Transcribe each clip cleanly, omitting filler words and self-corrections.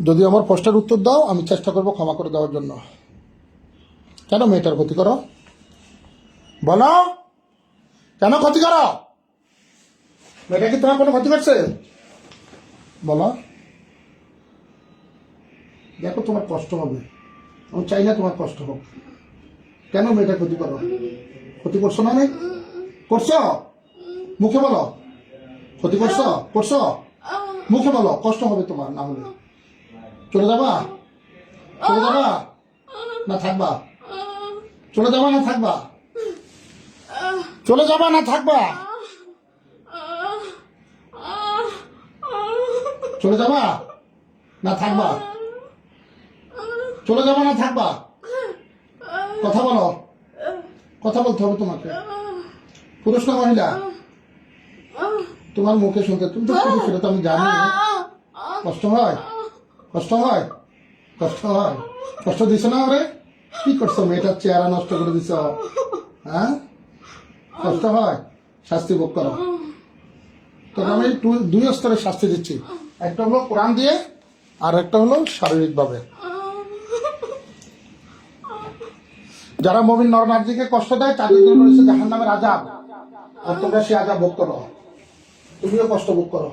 যদি আমার প্রশ্নের উত্তর দাও আমি চেষ্টা করব ক্ষমা করে দেওয়ার জন্য। কেন মেয়েটার ক্ষতি করো? বলো, কেন ক্ষতি করো? মেয়েটা কি তোমার কোনো ক্ষতি করছে? বলো। দেখো তোমার কষ্ট হবে, আমি চাই না তোমার কষ্ট হোক। কেন মেয়েটা ক্ষতি করো? ক্ষতি করছো না? আমি করছো? মুখে বলো। ক্ষতি করছো? করছো? মুখে বলো। কষ্ট হবে তোমার না হলে। চলে যাবা? চলে যাবা না থাকবা? চলে যাবা না থাকবা? চলে যাবা না থাকবা? চলে যাবা না থাকবা? চলে যাবা না থাকবা? কথা বলো। কথা বলতে হবে তোমাকে। পুরুষ না মহিলা? তোমার মুখে শুনতে, তুমি তো পুরুষ, সেটা তো আমি জানি। কষ্ট হয়? কষ্ট হয়? কষ্ট হয়? কষ্ট দিছ না? ওরে কি করছো? মেয়েটার চেহারা নষ্ট করে দিছ। হ্যাঁ, কষ্ট হয়? শাস্তি ভোগ করো। তবে আমি দুই স্তরে শাস্তি দিচ্ছি। একটা হলো কোরআন দিয়ে, আর একটা হলো শারীরিকভাবে। যারা মুমিন নরনারীকে কষ্ট দেয় তাদের জন্য রয়েছে জাহান্নামের আযাব, আর তোমরা সেই আযাব ভোগ করো। তুমিও কষ্ট ভোগ করো।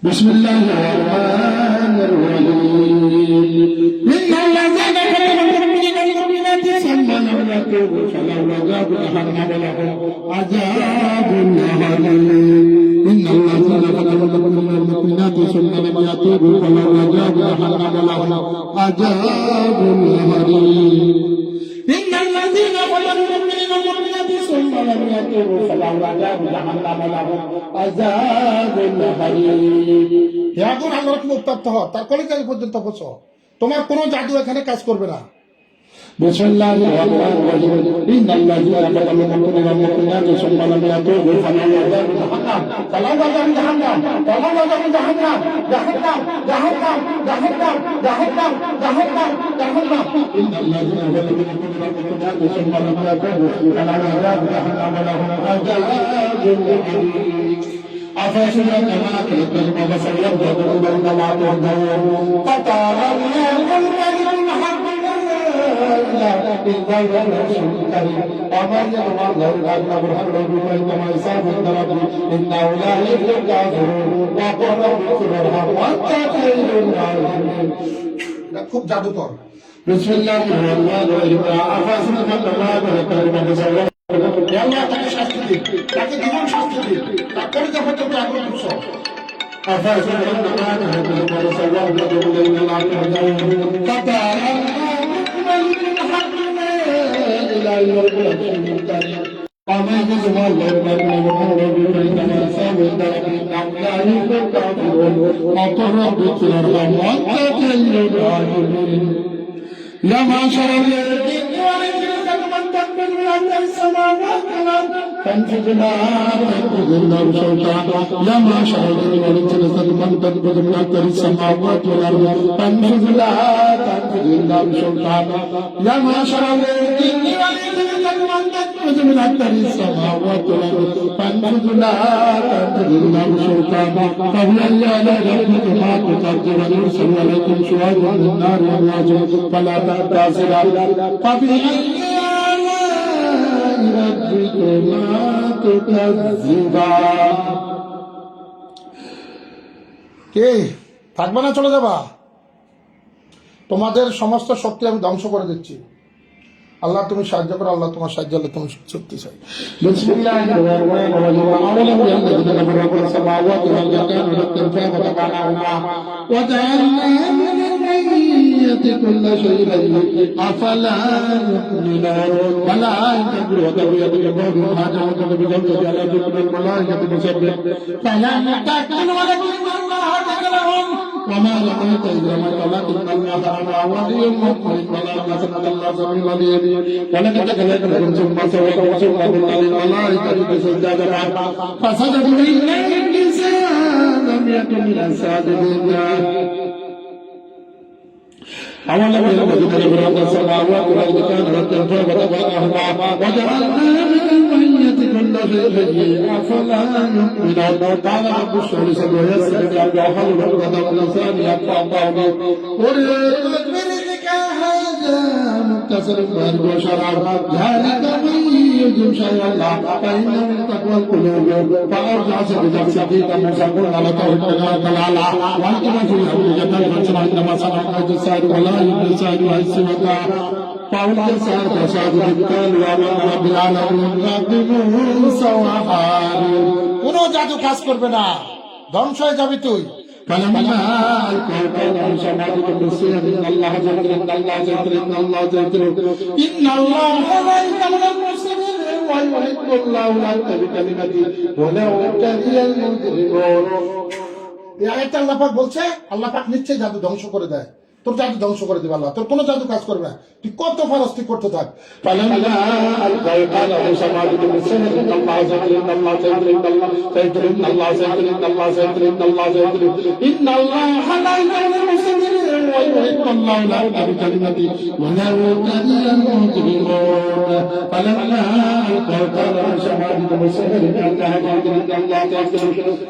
বিসমিল্লাহির রহমানির রহিম। ইন্নাল্লাযীনা কাফারু মিনাল মুমিনাতি সুম্মা লাম ইয়াতুবু ফালাহুম আযাবু জাহান্নাম লাহুম আযাবুন হারিম। ইন্নাল্লাযীনা কাফারু মিনাল মুমিনাতি সুম্মা লাম ইয়াতুবু ফালাহুম আযাবু জাহান্নাম লাহুম আযাবুন হারিম। ইন্নাল্লাযীনা কাফারু মিনাল মুমিনাতি সুম্মা লাম ইয়াতুবু ফালাহুম আযাবু জাহান্নাম লাহুম আযাবুন হারিম। হে আগুন, আল্লাহর তুমি উত্তপ্ত হও, তার কলিজা পর্যন্ত পৌঁছো। তোমার কোনো জাদু এখানে কাজ করবে না। বিসমিল্লাহির রহমানির রহিম। ইন্নাল্লাযীনা কাফারু মিনাল মুমিনাতি সুম্মা লাম ইয়াতুবু ফালাহুম আযাবু জাহান্নাম ফালাহুম আযাবু জাহান্নাম ফালাহুম আযাবু জাহান্নাম জাহান্নাম জাহান্নাম জাহান্নাম জাহান্নাম জাহান্নাম জাহান্নাম। ইন্নাল্লাযীনা কাফারু মিনাল মুমিনাতি সুম্মা লাম ইয়াতুবু ফালাহুম আযাবু জাহান্নাম লাহুম আযাবুন হারিম। أفشرك ما كلكم فسيبدأ بين ما تهدون فترى الله الملك الحق لا بالغيب والشرك ومن يطمع له الأجر بالحق فإنما يصاب الدرج إنه لا يفلح الكافرون وقل رب اغفر وارحم وأنت خير الراحمين. খুব জাদুকর। বিসমিল্লাহির রহমানির রহিম। আফাসিবতুম আন্নামা তাকুলুনা বিসাওয়া আল্লাহ তাকে শাস্তি দিন, তাকে জীবন শাস্তি দিন, তারপরে যখন তুমি আগ্রহ করছো। يا معشر الجن والإنس من تكبر من أهل السماوات والأرض فانفذنا فانفذنا بسلطان. يا معشر الجن والإنس من تكبر من أهل السماوات والأرض فانفذنا فانفذنا بسلطان. يا معشر الجن والإنس من تكبر من أهل السماوات والأرض فانفذنا فانفذنا بسلطان. فبأي آلاء ربكما تكذبان يرسل عليكم شواظ من نار وأمواج فلا تعتصران. فبأي آلاء ربكما تكذبان. কে থাকবে না? চলে যাবা? তোমাদের সমস্ত শক্তি আমি ধ্বংস করে দিচ্ছি। আল্লাহ তুমি সাহায্য করো, আল্লাহ তোমার সাহায্য হলে তুমি শক্তি চাই। বিসমিল্লাহির রহমানির রহিম। আওয়ালাম ইয়াল্লাযীনা কাফারু বিস সামাওয়াতি ওয়াল আরদি ওয়াত্তাফা'a ফাতাবানাহুমা ওয়া জাআলনা মিনাল মাইয়্যিতি কুল্লা শাইইন আফালা ইউমিনুন। মালাইকাতু ওয়া তাবিয়াতুল মাউতি হাজাতু বিজাওতি আলা জিবরিল মালাইকাতু মুসাব্বিহ ফালা তাকুনু ওয়া লাকুম আল্লাহ তাআলাহুম ওয়া মা রামাইত ইয রামাইত ওয়ালাকিন্না আল্লাহ ওয়ালিয়্যুম মু'মিন ওয়া লা তাসাল্লাল্লাহু সামিউল আলীম. ولقد خلقناكم ثم سويناكم ثم قلنا للملائكة اسجدوا لآدم فسجدوا إلا إبليس لم يكن من الساجدين. أولم يروا الذين خلق السماوات والأرض كان رتقا وتبعهما وجعلنا من الميت كل شيء حي أفلا يؤمنون قال رب اشرح لي صدري ويسر لي أمري واحلل عقدة من لساني يفقهوا قولي أريد برزقك هذا متصل بارك وشراب ذلك من يجب شيء الله فإنه تقوى القلوب فأرجع سجدك سقيت موسى قلنا لك واتقاك العلى وأنتم في حول جنة فانشر عندما صنعت السائر ولا يبني السائر ويسوك فأولى السائر فساد الجبال وأمر رب العالمين رب موسى وهارون কোনো জাদু কাজ করবে না, ধ্বংস হয়ে যাবি তুই। فلما ألقوا قولهم سمعتكم بالسير إن الله ذكر إن الله ذكر إن الله ذكر إن الله ليس من المرسلين ويحب الله العبد بكلمته ولو كره المجرمون। এই আয়াতটা আল্লাহ পাক বলছে, আল্লাহ পাক নিশ্চয়ই জাদু ধ্বংস করে দেয়, তোর জাদু ধ্বংস করে দেবে আল্লাহ, তোর কোনো জাদু কাজ করবে না, তুই কত ফারস্তি করতে থাক। فلما ألقوا قولهم سمعتكم بالسير إن الله ذكر إن الله ذكر إن الله ذكر إن الله ذكر إن الله ذكر إن الله ذكر إن الله ليس من المرسلين ويحب الله العبد بكلمته ولو كره المجرمون فلما ألقوا قولهم سمعتكم بالسير إن الله ذكر إن الله ذكر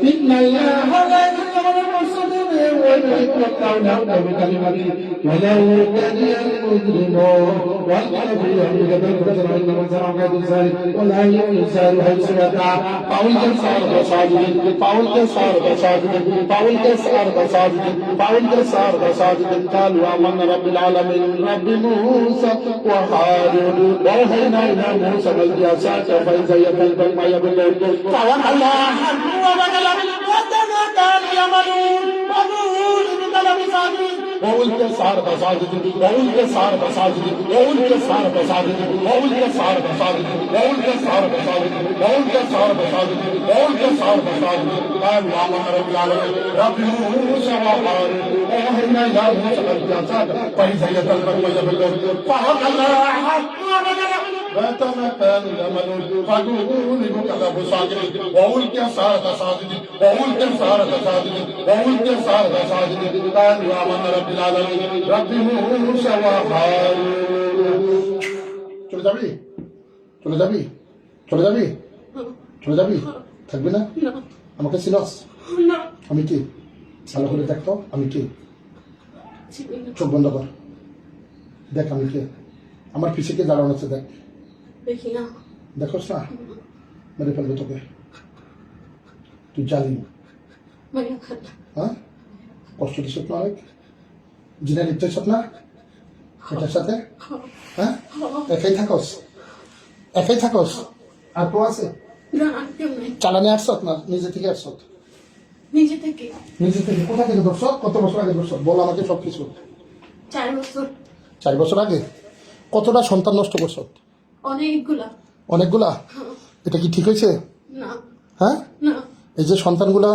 إن الله ليس من المرسلين ويحب الله العبد بكلمته ولو كره المجرمون والقلب يحمد بالفتر عندما سرع قيد الساري ولا يسار حيث وقع فأولك صار بساجد فأولك صار بساجد فأولك صار بساجد فأولك صار بساجد قالوا آمنا رب العالمين رب موسى وهارون وأوحينا إلى موسى والجاسات فإذا يبلغ ما يبلغ فوحى عنه وبدل واتبع كانوا يعملون وقول بكلام صادق وأولك صار بساجد وأولك صار بساجد وأولك صار بساجد وأولك صار بساجد وأولك صار بساجد وأولك صار بساجد وأولك صار بساجد قالوا آمنا رب العالمين رب موسى وهارون وأوحينا إلى موسى والجاسات فإذا يبلغ ما يبلغ فوحى عنه وبدل وتمكن الأمل فقول بكذا بساجد وأولك صار بساجد وأولك صار بساجد وأولك صار بساجد قالوا آمنا رب العالمين رب موسى وهارون চলে যাবি, চলে যাবি, চলে যাবি, চলে যাবি, থাকবি না? আমাকে চিনস? আমি কি? ভালো করে দেখতো আমি কি? চোখ বন্ধ কর, দেখ আমি কে। আমার পিছিয়ে কে দাঁড়ানো আছে দেখ, দেখি না, দেখোস না? মেরে ফেলবে তোকে, তুই জানি। হ্যাঁ, কষ্ট দিস না অনেক, জিনা লিপ্তেছ না এটার সাথে? হ্যাঁ, একাই থাকস, একাই থাকস, আর তো আছে? চালানে আসছত না নিজে থেকে আসছত? নিজে থেকে। নিজে থেকে কোথা থেকে ধরছ? কত বছর আগে ধরছ? বল আমাকে সবকিছু। 4 বছর। 4 বছর আগে? কতটা সন্তান নষ্ট করছ? অনেকগুলা। অনেকগুলা? এটা কি ঠিক হয়েছে? না। হ্যাঁ, না। এই যে সন্তানগুলা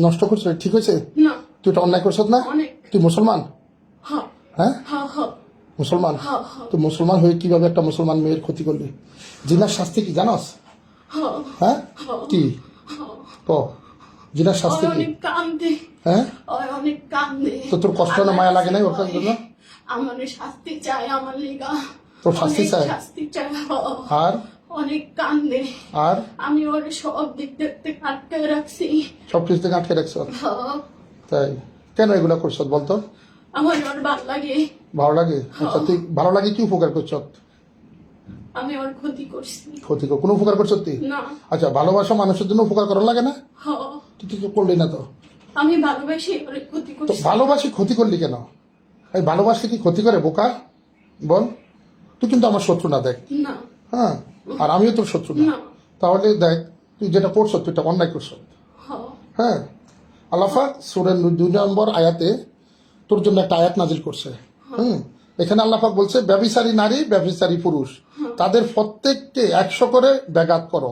নষ্ট করছো ঠিক হয়েছে? না। তুই এটা অন্যায় করছ না? অনেক। তুই মুসলমান? হ্যাঁ। হ্যাঁ, হ্যাঁ হ্যাঁ। মুসলমান? হ্যাঁ, হ্যাঁ। তুই মুসলমান হয়ে কিভাবে একটা মুসলমান মেয়ের ক্ষতি করলি? জিনার শাস্তি কি জানাস? হ্যাঁ। হ্যাঁ, কি তো জিনার শাস্তি কি? অনেক কান্দে। হ্যাঁ, অনেক কান্দে। তো তোর কষ্ট না মায়া লাগে নাই ওর কাছে জন্য? আমার শাস্তি চাই, আমার লিগা তোর শাস্তি চাই? শাস্তি চাই। আর অনেক কান্দে। আর আমি ওর সব দিক দেখতে আটকে রাখছি। সব কিছু থেকে আটকে রাখছ? তাই কেন এগুলা করছ বলতো? আমার ওর ভালো লাগে। ভালো লাগে? আচ্ছা, তুই ভালো লাগে কি উপকার করছ? আমি ওর ক্ষতি করছি। ক্ষতি কর? কোনো উপকার করছ তুই? না। আচ্ছা, ভালোবাসা মানুষের জন্য উপকার করা লাগে না? হ্যাঁ। তুই কিছু করলি না তো? আমি ভালোবাসি ওর ক্ষতি তো করছি। ভালোবাসি ক্ষতি করলি কেন? এই ভালোবাসলে কি ক্ষতি করে বোকা? বল, তুই কিন্তু আমার শত্রু না, দেখ। না। হ্যাঁ, আর আমিও তোর শত্রু না। না। তাহলে দেখ, তুই যেটা করছ তুই এটা অন্যায় করছ। হ্যাঁ। হ্যাঁ, আল্লাহ পাক সূরা 2 নম্বর আয়াতে তোর জন্য একটা আয়াত নাজিল করছে। এখানে আল্লাহ পাক বলছে, ব্যভিচারী নারী ব্যভিচারী পুরুষ তাদের প্রত্যেককে 100 করে ব্যাঘাত করো।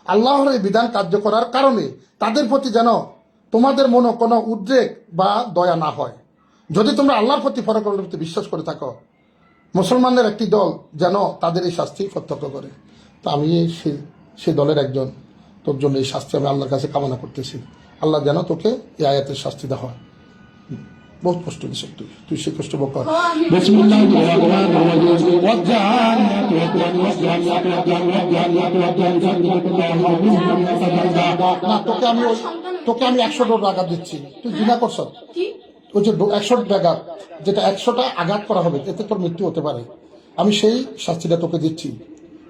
আল্লাহর এই বিধান কার্য করার কারণে তাদের প্রতি যেন তোমাদের মনে কোনো উদ্রেক বা দয়া না হয়। যদি তোমরা আল্লাহর প্রতি পরকালের প্রতি বিশ্বাস করে থাকো, মুসলমানদের একটি দল যেন তাদের এই শাস্তি প্রত্যক্ষ করে। তো আমি সেই দলের একজন, তোর জন্য এই শাস্তি আমি আল্লাহর কাছে কামনা করতেছি। আল্লাহ যেন তোকে এই আয়াতের শাস্তি দেওয়া হয়। বহুত কষ্ট দিস তুই, তুই সেই কষ্ট বক কর। আমি بسم الله الرحمن الرحيم والجانات والجانات না তোকে আমি 100 আঘাত দিচ্ছি, তুই জিনা করছ। কি ওই যে 100 আঘাত, যেটা 100টা আঘাত করা হবে, এতে তোর মৃত্যু হতে পারে। আমি সেই শাস্তিটা তোকে দিচ্ছি।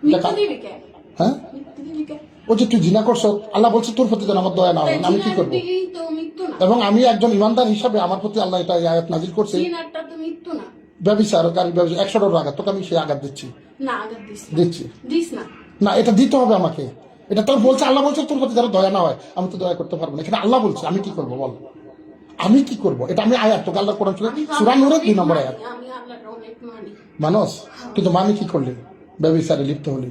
মিথ্যা দিবি কে? হ্যাঁ, মিথ্যা দিবি কে? ওই যে তুই জিনা করছ, আল্লাহ বলছে তোর প্রতি যেন আমার দয়া না হয়, আমি কি করবো? দিলেই তো মৃত্যু না। এবং আমি একজন ইমানদার হিসাবে আমার প্রতি আল্লাহ এটা এই আয়াত নাজিল করছে। জিনারটা তো মৃত্যু না। ব্যভিচারকারী 100 আঘাত, তোকে আমি সেই আঘাত দিচ্ছি। না আঘাত দিস না। দিচ্ছি দিস না। না, এটা দিতে হবে আমাকে। এটা তোর বলছে, আল্লাহ বলছে তোর প্রতি যেন দয়া না হয়, আমি তো দয়া করতে পারবো না। এখানে আল্লাহ বলছে, আমি কি করবো বল, আমি কি করবো? এটা আমি আয়াত, তোকে আল্লাহ কোরআন সূরা নূরের 2 নম্বর আয়াত। আমি আল্লাহর অনেক মানি। মানুষ কিন্তু মানি কি করলি? ব্যভিচারে লিপ্ত হলি।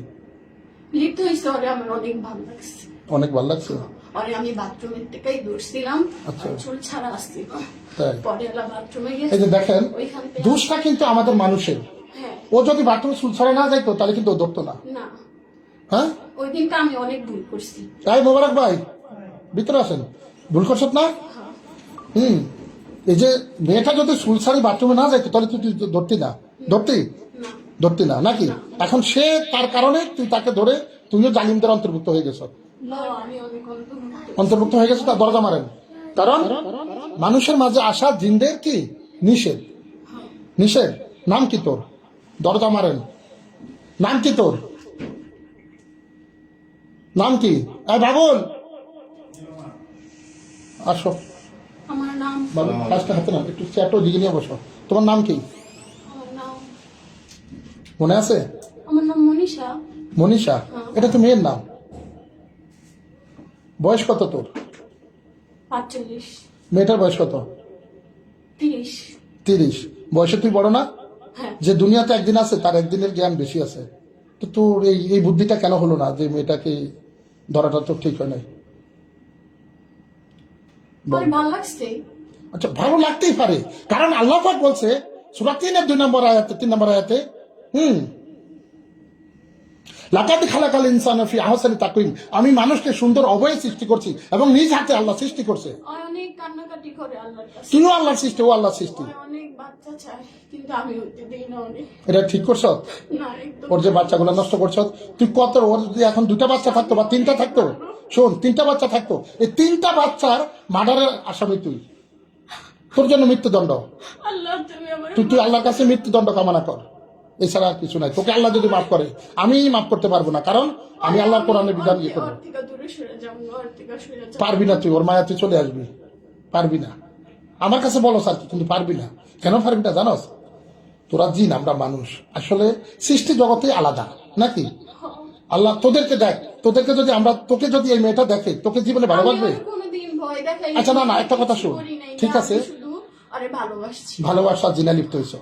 লিপ্ত হয়েছে ওরে আমার অনেক ভালো লাগছে। অনেক ভালো লাগছে। পরে আমি বাথরুমের থেকেই দৌড়ছিলাম, আচ্ছা। চুল ছাড়া আসছিল। তাই পরে এলা বাথরুমে এই যে গেছে, দেখেন, ওইখান থেকে দোষটা কিন্তু আমাদের মানুষের। হ্যাঁ ও যদি বাথরুমে চুল ছড়া না যাইতো তাহলে কিন্তু ও ধরতো না। না, হ্যাঁ, ওই দিনটা আমি অনেক ভুল করছি। তাই মোবারক ভাই ভিতরে আসেন, ভুল করছত না? এই যে মেয়েটা যদি চুল ছাড়ি বাথরুমে না যাইতো তাহলে তুই ধরতি না, না ধরতি না নাকি? এখন সে তার কারণে তুই তাকে ধরে তুইও জালিমদের অন্তর্ভুক্ত হয়ে গেছ, আমি অনেক অন্তর্ভুক্ত হয়ে গেছে। তার দরজা মারেন, কারণ মানুষের মাঝে আসা জিনদের কি নিষেধ, নিষেধ। নাম কি তোর? দরজা মারেন। নাম কি তোর? নাম কি? বাবুল আসো। আমার নাম বাবুল ফার্স্টে হাতে নাম, একটু চেয়ারটা দিকে নিয়ে বসো। তোমার নাম কি আমার নাম মনে আছে? আমার নাম মনীষা। মনীষা, এটা তো মেয়ের নাম। বয়স কত তোর? 45 মেয়েটার বয়স কত? 30 30। বয়সে তুই বড় না? হ্যাঁ যে দুনিয়াতে একদিন আছে তার একদিনের জ্ঞান বেশি আছে। তো তোর এই বুদ্ধিটা কেন হলো না যে মেয়েটাকে ধরাটা তো ঠিক হয় নাই? আমার ভালো লাগছে। আচ্ছা, ভালো লাগতেই পারে, কারণ আল্লাহ পাক বলছে সূরা 3-এর 2 নম্বর আয়াতে, 3 নম্বর আয়াতে, লাকাদ খালাকাল ইনসানা ফি আহসানি তাকওয়িম, আমি মানুষকে সুন্দর অবয়ে সৃষ্টি করছি এবং নিজ হাতে আল্লাহ সৃষ্টি করছে। অনেক কান্নাকাটি করে আল্লাহর কাছে, তুইও আল্লাহর সৃষ্টি, ও আল্লাহর সৃষ্টি। অনেক বাচ্চা চায় কিন্তু আমি হইতে দেই না। অনেক এটা ঠিক করছ? না একদম ওর যে বাচ্চাগুলো নষ্ট করছ তুই, কত ওর যদি এখন 2টা বাচ্চা থাকতো বা 3টা থাকতো, শোন 3টা বাচ্চা থাকতো, এই 3টা বাচ্চার মার্ডারের আসামি তুই, তোর জন্য মৃত্যুদণ্ড। আল্লাহ তুমি আমার তুই আল্লাহর কাছে মৃত্যুদণ্ড কামনা কর, এছাড়া আর কিছু নাই। তোকে আল্লাহ যদি মাফ করে, আমি মাফ করতে পারবো না, কারণ আমি আল্লাহর কোরআনের বিধান ইয়ে করবো। ওর থেকে দূরে সরে যাও, ওর থেকে সরে যাও। পারবি না তুই, ওর মায়া তুই চলে আসবি, পারবি না। আমার কাছে বলো স্যার, কিন্তু পারবি না। কেন পারবি না জানোস? তোরা জিন, আমরা মানুষ। আসলে সৃষ্টি জগতে আলাদা নাকি? আল্লাহ তোদেরকে দেখ, তোদেরকে যদি আমরা, তোকে যদি এই মেয়েটা দেখে, তোকে জীবনে ভালোবাসবে? আমি ওর কোনোদিন ভয় দেখাই আচ্ছা, না, একটা কথা শোন, করি নাই, ঠিক আমি আছে? শুধু আরে ভালোবাসছি। ভালোবাসা জিনা লিপ্ত হয়েছ।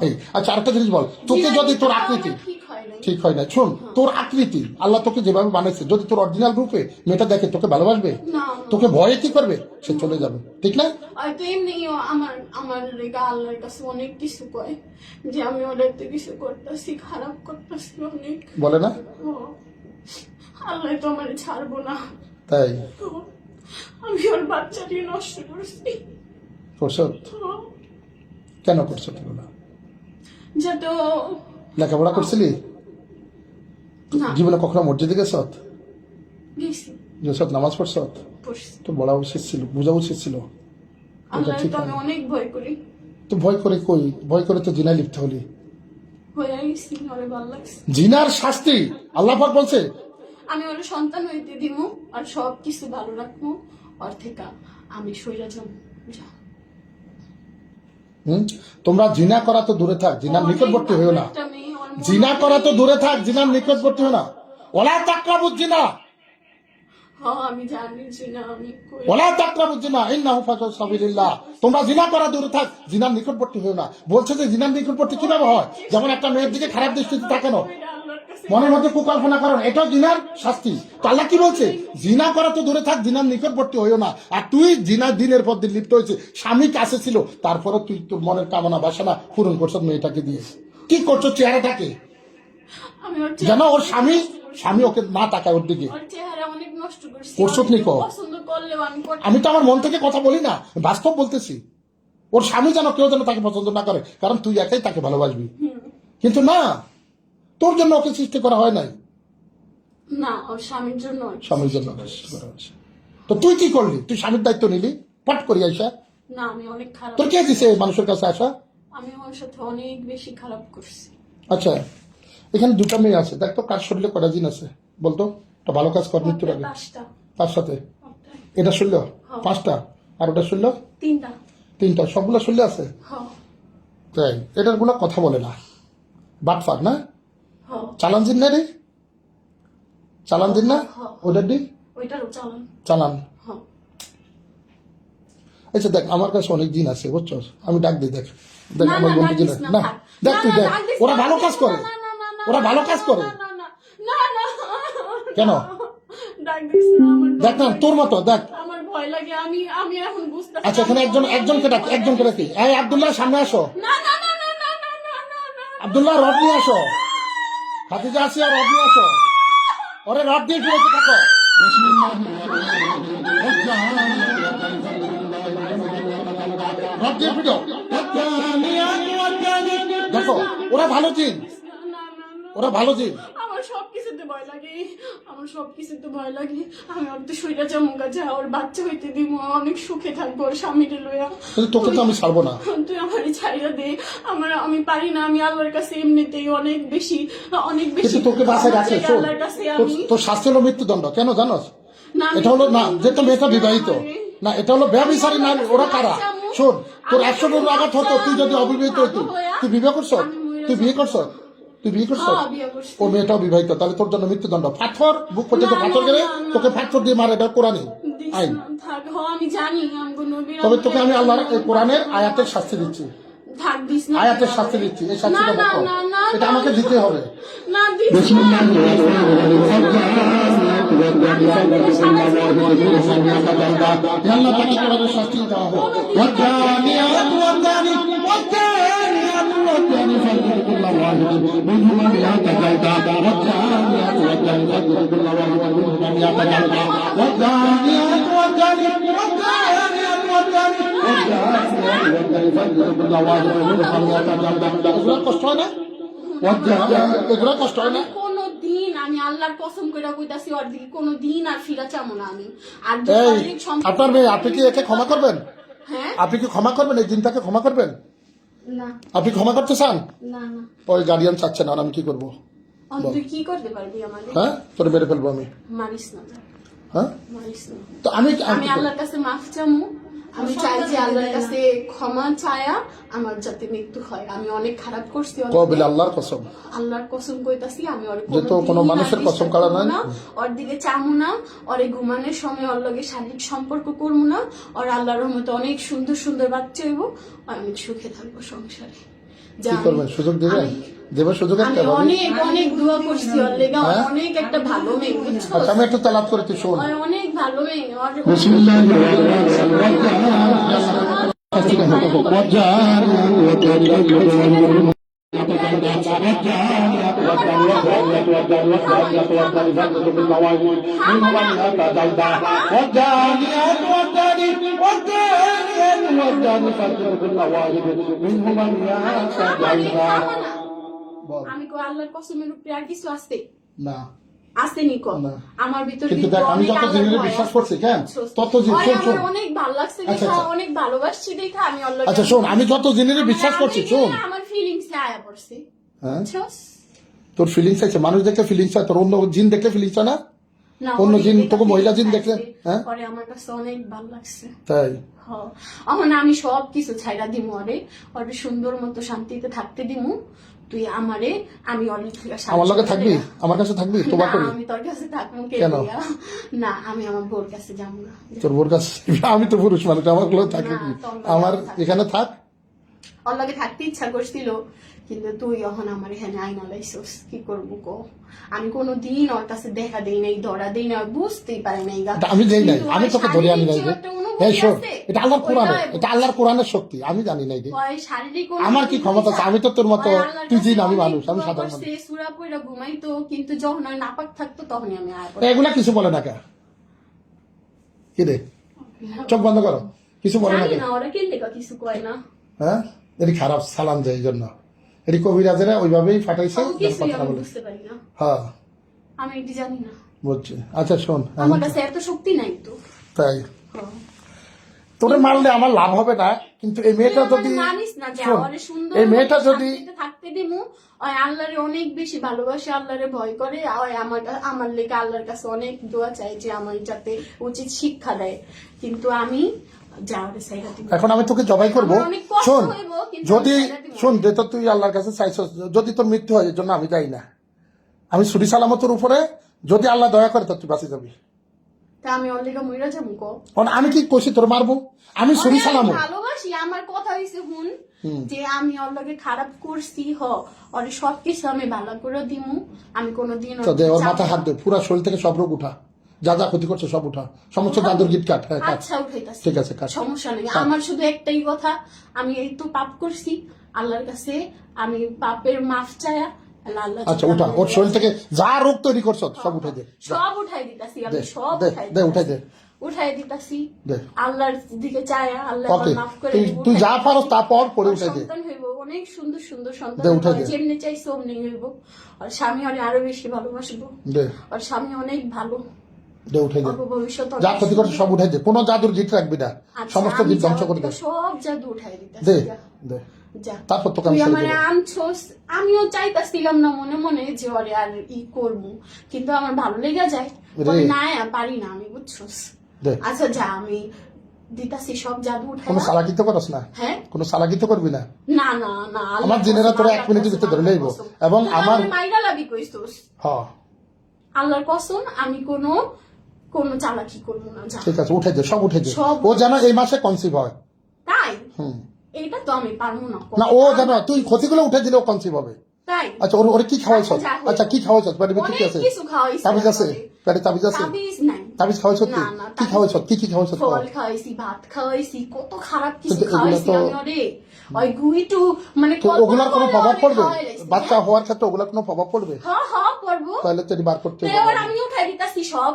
এই আচ্ছা, আরেকটা জিনিস বল, তোকে যদি তোর আকৃতি ঠিক হয় নাই। ঠিক হয় না, শোন, তোর আকৃতি আল্লাহ তোকে যেভাবে বানাইছে, যদি তোর অরিজিনাল রূপে মেয়েটা দেখে, তোকে ভালোবাসবে? না তোকে ভয়ে কি করবে? সে চলে যাবে, ঠিক না? হয়তো এমনিও আমার রেগা আল্লাহর কাছে অনেক কিছু কয় যে আমি ওদেরতে কিছু করতেছি, খারাপ করতেছি অনেক। বলে না? ও, আল্লাহ তো আমার ছাড়বো না। তাই তো আমি ওর বাচ্চাটি নষ্ট করছি। করছত? তো কেন করছত এগুলো? যাতে লেখাপড়া করছিলি? না জীবনে কখনো মসজিদে গেছত? গেছি গেছত, নামাজ পড়ছত? পড়ছি। তো বলা উচিত ছিল, বোঝা উচিত ছিল। আল্লাহ ঠিক তো হয় আমি না। অনেক ভয় করি, তো ভয় করে কই? ভয় করে তো জিনায় লিপ্ত হলি। হয়ে আইসি, ওরে ভালো লাগছে। জিনার শাস্তি আল্লাহ পাক বলছে, আমি ওর সন্তান হইতে দিব আর সব কিছু ভালো রাখবো, ওর থেকে আমি সইরা যাবো। যা। তোমরা জিনা করা তো দূরে থাক, জিনার নিকটবর্তী হইও না। একটা মেয়ে, ওর মনে জিনা করা তো হয়- দূরে থাক, জিনার নিকটবর্তী হইও না। ওলা তাকরাবুজ জিনা, হ্যাঁ আমি জানি যে না আমি করি। ওলা তাকরাবুজ জিনা ইন্নাহু ফাসাদ সাবিলিল্লাহ। তোমরা জিনা করা দূরে থাক, জিনার নিকটবর্তী হইও না। বলছে যে জিনার নিকটবর্তী কিভাবে হয়? যেমন একটা মেয়ের দিকে খারাপ দৃষ্টিতে তাকানো, এটা আল্লাহর কাছে মনের মধ্যে কুকল্পনা করেন, এটাও জিনার শাস্তি। তো আল্লাহ কি বলছে? জিনা করা তো দূরে থাক, জিনার নিকটবর্তী হইও না। আর তুই জিনার দিনের পর দিন লিপ্ত হয়েছে, স্বামী কাছে ছিল, তারপরে তুই তোর মনের কামনা বাসনা পূরণ করছ মেয়েটাকে দিয়ে। কি করছো চেহারাটাকে? আমি ওর যেন ওর স্বামী ওকে না তাকায় ওর দিকে। ওর চেহারা অনেক নষ্ট করছি। করছত আমি নিকো? পছন্দ করলেও আমি করতে আমি তো আমার মন থেকে কথা বলি না, বাস্তব বলতেছি। ওর স্বামী যেন কেউ যেন তাকে পছন্দ না করে, কারণ তুই একাই তাকে ভালোবাসবি। কিন্তু না, তোর জন্য ওকে সৃষ্টি করা হয় নাই, না ওর স্বামীর জন্য স্বামীর জন্য সৃষ্টি করা হয়েছে। তো তুই কি করলি? তুই স্বামীর দায়িত্ব নিলি পট করি আইসা। না আমি অনেক খারাপ, তোর কে দিছে মানুষের কাছে আসা? আমি ওর সাথে অনেক বেশি খারাপ করছি। আচ্ছা, এখানে দুটো মেয়ে আছে, দেখ তো কার শরীরে কটা দিন আছে বলতো, একটা ভালো কাজ কর মৃত্যুর আগে। 5টা, তার সাথে এটা শুনল 5টা, আর ওটা শুনল 3টা। 3টা, সবগুলো শুনলে আছে। হ্যাঁ তাই এটার গুলো কথা বলে না, বাটফার না, হ্যাঁ চালান দিন না রে, চালান দিন না, হ্যাঁ। ওটার দিন ওইটারও চালান। চালান। হ্যাঁ আচ্ছা দেখ, আমার কাছে অনেক দিন আছে বুঝছো, আমি ডাক দিই, দেখ দেখ না, আমার না, বন্ধু ডাক দিন দিস না, না, থাক। দেখ না, তুই না, দেখ, ডাক দিস ওরা না, ভালো কাজ করে, না, না, না, না, ওরা ভালো না, কাজ না, করে। না, না, না, কেন? ডাক দিস না, আমার দেখ না ভয় তোর লাগে। মতো দেখ। আমার ভয় লাগে, আমি এখন বুঝতে আচ্ছা এখানে একজনকে ডাক, একজনকে ডাকি। এই আব্দুল্লাহ সামনে আসো, না না না না না না না না না। আব্দুল্লাহ রড নিয়ে আসো, হাতিজা আসি আর রড নিয়ে আসো, ওরে রড দিয়ে ফিরে থাকো। রড দিয়ে ফিরো। দেখো ওরা ভালো জিন, না, না, না। ওরা ভালো জিন। আমার সবকিছুতে ভয় লাগে, আমার সবকিছুতে ভয় লাগে। আমি ওর তো শরীরে চমকা যা, ওর বাচ্চা হইতে দিব, অনেক সুখে থাকবো ওর স্বামীরে লইয়া। কিন্তু তোকে তো আমি ছাড়বো না। তুই আমার ছাইরা দে, আমি পারি না, আমি আল্লাহর কাছে এমনিতেই অনেক বেশি কিন্তু তোকে বাসায় রাখে, শোন, আল্লাহর কাছে আমি তোর শাস্তি হলো মৃত্যুদণ্ড। কেন জানোস? না, আমি- এটা হলো না যে তো মেয়েটা বিবাহিত না, এটা হলো ব্যভিচারী নারী। ওরা কারা? শোন, তোর 100 আঘাত হতো, তুই যদি অবিবাহিত হইতি। তুই বিয়ে করছ? তুই বিয়ে করছ? তুই বিয়ে করছ? হ্যাঁ, বিয়ে করছি। ও মেয়েটাও বিবাহিত, তাহলে তোর জন্য মৃত্যুদণ্ড। পাথর বুক পর্যন্ত না, পাথর না, গেলে না, না। তোকে পাথর দিয়ে মারে, এটা কোরআনে দিস আইন। না, থাক। আমি জানি আমগো নবীর তবে তোকে আমি আমাকে- আল্লাহর এই কোরআনের আয়াতের শাস্তি দিচ্ছি, থাক, দিস না। আয়াতের শাস্তি দিচ্ছি। এই শাস্তিটা না, বকো, না, না, এটা না, আমাকে না। দিতে হবে। না, দিস না। আল্লাহ তাকে কোরআনের শাস্তি দেওয়া হোক। والدانيات والداني والدانيات والداني فاجلدوا كل واحد منهما مئة جلدة والدانيات والداني فاجلدوا كل واحد منهما مئة جلدة والدانيات والداني والدانيات والداني والداني فاجلدوا كل واحد منهما مئة جلدة। এগুলো কষ্ট হয় না? এগুলো কষ্ট হয় না? কোনদিন আমি আল্লাহর কসম করে কইতাছি, ওর দিকে কোনদিন আর ফিরা চামো না আমি। আর এই শারীরিক আপনার মেয়ে, আপনি কি একে ক্ষমা করবেন? হ্যাঁ, আপনি কি ক্ষমা করবেন? এই দিনটাকে ক্ষমা করবেন? না, আপনি ক্ষমা করতে চান? না, না। ওই গার্ডিয়ান চাচ্ছে না, আর আমি কি করবো? তুই কি করতে পারবি আমাদের? হ্যাঁ, তোরে মেরে ফেলবো আমি। মারিস না, হ্যাঁ, মারিস না। তো আমি আমি আল্লাহর কাছে মাফ চামু। আমি চাই যে আল্লাহর কাছে ক্ষমা চায়া আমার যাতে মৃত্যু হয়। আমি অনেক খারাপ করছি, অনেক- কবিল আল্লাহর কসম, আল্লাহর কসম কইতাছি, আমি ওর যে তো কোনো মানুষের কসম করা নাই। ওর দিকে চামু না, ওরে ঘুমানোর সময় ওর লগে শারীরিক সম্পর্ক করবো না। ওর আল্লাহর রহমতে অনেক সুন্দর সুন্দর বাচ্চা হইব, আর আমি সুখে থাকবো সংসারে। কি করবেন? সুযোগ দিবেন? দেবের সুযোগ আমি একটা ভাবি। অনেক অনেক দোয়া করছি ওর লেগে, ওর হ্যাঁ? অনেক একটা ভালো মেয়ে, বুঝছো? আচ্ছা আমি একটু তালাত করে তুই শোন। ওর অনেক ভালো মেয়ে, ওর আমি কই আল্লাহর কসমের উপরে আর কিছু আছে? না আছে নিকো না। আমার ভিতর কিন্তু দেখ, আমি যত জিনিস বিশ্বাস করছি, কেন তত জিনিস, শোন শোন। অনেক ভালো লাগছে আচ্ছা, দেখা, আচ্ছা। অনেক ভালোবাসছি দেখা আমি আল্লাহ। আচ্ছা শোন, আমি যত জিনিস বিশ্বাস করছি, শোন। আমার ফিলিংস আয়া পড়ছে, হ্যাঁ, বুঝছস? তোর ফিলিংস আছে, মানুষ দেখলে ফিলিংস হয়, তোর অন্য জিন দেখলে ফিলিংস হয় না? না, অন্য অনেক জিন, দেখা তোকে মহিলা জিন feelings দেখলে, আছে। হ্যাঁ? পরে আমার কাছে অনেক ভালো লাগছে। তাই এখন আমি সব কিছু ছাইরা দিমু, ওরে সুন্দর মতো শান্তিতে থাকতে দিমু। তুই আমারে, আমি অনেক আমার লগে থাকবি? আমার কাছে থাকবি? তোবা করি? আমি তোর কাছে থাকবো কেন? না, আমি আমার বোর কাছে যাবো না। তোর বোর কাছে? আমি তো পুরুষ মানুষ, আমার গুলো থাকবে কি? না, তোর লগে আমার থাকবে। এখানে থাক। ওর লগে থাকতে ইচ্ছা করছিল, কিন্তু তুই এখন আমার এখানে আইনা লাইছস, কি করবো কো? আমি কোনোদিন ওর কাছে দেখা দেই নাই, ধরা দেই না, বুঝতেই পারি নাই গা। এটা আমি দেই নাই, কিন্তু আমি ওই তোকে ধরে আনি নাই শারীরিক রে। যে একটা অনুভূতি এই শোন, আছে, এটা আল্লাহর কোরআনের, ওইটাই এটা আল্লাহর কোরআনের শক্তি, আমি জানি নাই রে। ওই শারীরিক আমার কি ক্ষমতা আছে? আমি তো তোর মতো, ওই আল্লাহর তুই জিন, কাছে আমি অনেক মানুষ, আমি দোয়া সাধারণ করছে, মানুষ। সূরা পড়া ঘুমাইতো, কিন্তু যখন ওই নাপাক থাকতো তখনই আমি আয়া এগুলা কিছু বলে না কে? কি রে, চোখ বন্ধ করো। কিছু বলে না জানি কেন? না ওরা কে লেখা কিছু কয় না। হ্যাঁ, এটি খারাপ সালাম যায় এই জন্য। এটি কবিরাজেরা ওইভাবেই ফাটাইছে, ও যেন কিছুই কথা না আমি বলে। বুঝতে পারি না, হ্যাঁ, আমি এটি জানি না, বুঝছি। আচ্ছা শোন, আমার কাছে এত শক্তি নাই তো। তাই হ্যাঁ। তোরে মারলে আমার লাভ হবে না, কিন্তু এই মেয়েটা তুই যদি আমার মানিস না যে শোন, আমারে সুন্দর এই মেয়েটা মতো যদি শান্তিতে থাকতে দিমু, ওই আল্লাহরে অনেক বেশি ভালোবাসে, আল্লাহরে ভয় করে, ওই আমার লেগে আল্লাহর কাছে অনেক দোয়া চাই যে আমার যাতে উচিত শিক্ষা দেয়, কিন্তু আমি যাওয়ারে সাইরা দিব। এখন আমি তোকে জবাই করবো। আমার অনেক কষ্ট শোন, হইব, কিন্তু যদি আমি ছাইড়া দিব না। শোন, যেটা তুই আল্লাহর কাছে চাইছস, যদি তোর মৃত্যু হয় এর জন্য আমি যাই না, আমি ছুরি সালামতের উপরে, যদি আল্লাহ দয়া করে তো তুই বাঁচে যাবি। তা আমি ওর লেগে মইরা যাবো ক? কারণ আমি কি কইছি তোর মারবো? আমি ছুরি আমি সালামো। ভালোবাসি, আমার কথা হইছে হুন যে আমি ওর লগে খারাপ করছি, ওর সবকিছু আমি ভালো করে দিমু, আমি কোনোদিন তো দে, ওর মাথা হাত দে, পুরা শরীর থেকে সব রোগ উঠা, যা যা ক্ষতি করছে সব উঠা, সমস্ত জাদুর গিট কাট। হ্যাঁ, কাট। আচ্ছা উঠাইতাছি, ঠিক আছে, কাট। সমস্যা নেই। আমার শুধু একটাই কথা, আমি এই তো পাপ করছি আল্লাহর কাছে, আমি পাপের মাফ চায়া আল্লাহ আচ্ছা উঠা, ওর শরীর থেকে যা রোগ তৈরি করছ সব উঠে দে। সব উঠাই দিতাছি, আমি দে, সব দে, দে, উঠাই দে। উঠাই দিতাছি দে। আল্লাহর দিকে চায়া, আল্লাহ ওকে, আমার মাফ করে তুই দিব, তুই উঠাই যা দিতাছি। পারো তা পর পরে ওর উঠাই দে। সন্তান হইব, অনেক সুন্দর সুন্দর সন্তান দে, হইব, উঠাই দে। যেমনি চাইছে অমনি হইব, আর স্বামী ওরে আরো বেশি ভালোবাসবো, দে, আর স্বামী অনেক ভালো, দে, উঠাই দে। অল্প ভবিষ্যৎ যা অনেক ক্ষতি করছে সব সুন্দর। উঠাই দে, কোনো জাদুর গিট রাখবি না, আচ্ছা, সমস্ত আমি গিট ধ্বংস যাওয়ার করে দে। থেকে সব জাদু উঠাই দিতাছি, দে, যা। দে। যা। তারপর তোকে আমি তুই ছেড়ে আমারে দেবো। আনছোস, আমিও চাইতাছিলাম না মনে মনে যে ওরে আর ই করবো, কিন্তু আমার ভালো লেগে যায়, পরে না পারি না আমি, বুঝছোস? দে, আচ্ছা যা, আমি দিতাছি সব জাদু উঠাই। কোনো সালাকি তো করস না, হ্যাঁ, কোনো সালাকি তো করবি না। না না না, আমার জিনেরা তোরা 1 মিনিটের ভিতরে ধরে লইব, এবং আমার মাইরা লাবি কইছোস, হ্যাঁ আল্লাহর কসম আমি কোনো চালাকি করবো না, যা। ঠিক আছে, উঠে দে, সব উঠে দে। সব ও যেন এই মাসে কনসিভ হয়। তাই হুম, এটা তো আমি পারবো না, না ও যেন তুই ক্ষতিগুলো উঠে দিলে ও কনসিভ হবে। তাই আচ্ছা, ওরে কি খাওয়াইছ? আচ্ছা, যা হোক। আচ্ছা, কি খাওয়াইছ? পেটে কি অনেক আছে? কিছু খাওয়াইছি, তাবিজ আছে? পেটে তাবিজ আছে? তাবিজ নাই, তাবিজ খাওয়াইছ তুই? না, না, কি খাওয়াইছ? কি খাওয়াইছ? ফল খাওয়াইছি, ভাত খাওয়াইছি, কত খারাপ কিছু কিন্তু এগুলো খাওয়াইছি তো- আমি ওরে, ওই গুইটু মানে তো কল্পনা ওগুলার কোনো করে প্রভাব ওরে পড়বে? খাওয়াই লাইছি, বাচ্চা হ্যাঁ? হওয়ার ক্ষেত্রে ওগুলার কোনো প্রভাব পড়বে? হ্যাঁ হ্যাঁ করবো, তাহলে তো এটি বার করতে তো হবে। এবার আমি উঠাই দিতাছি সব,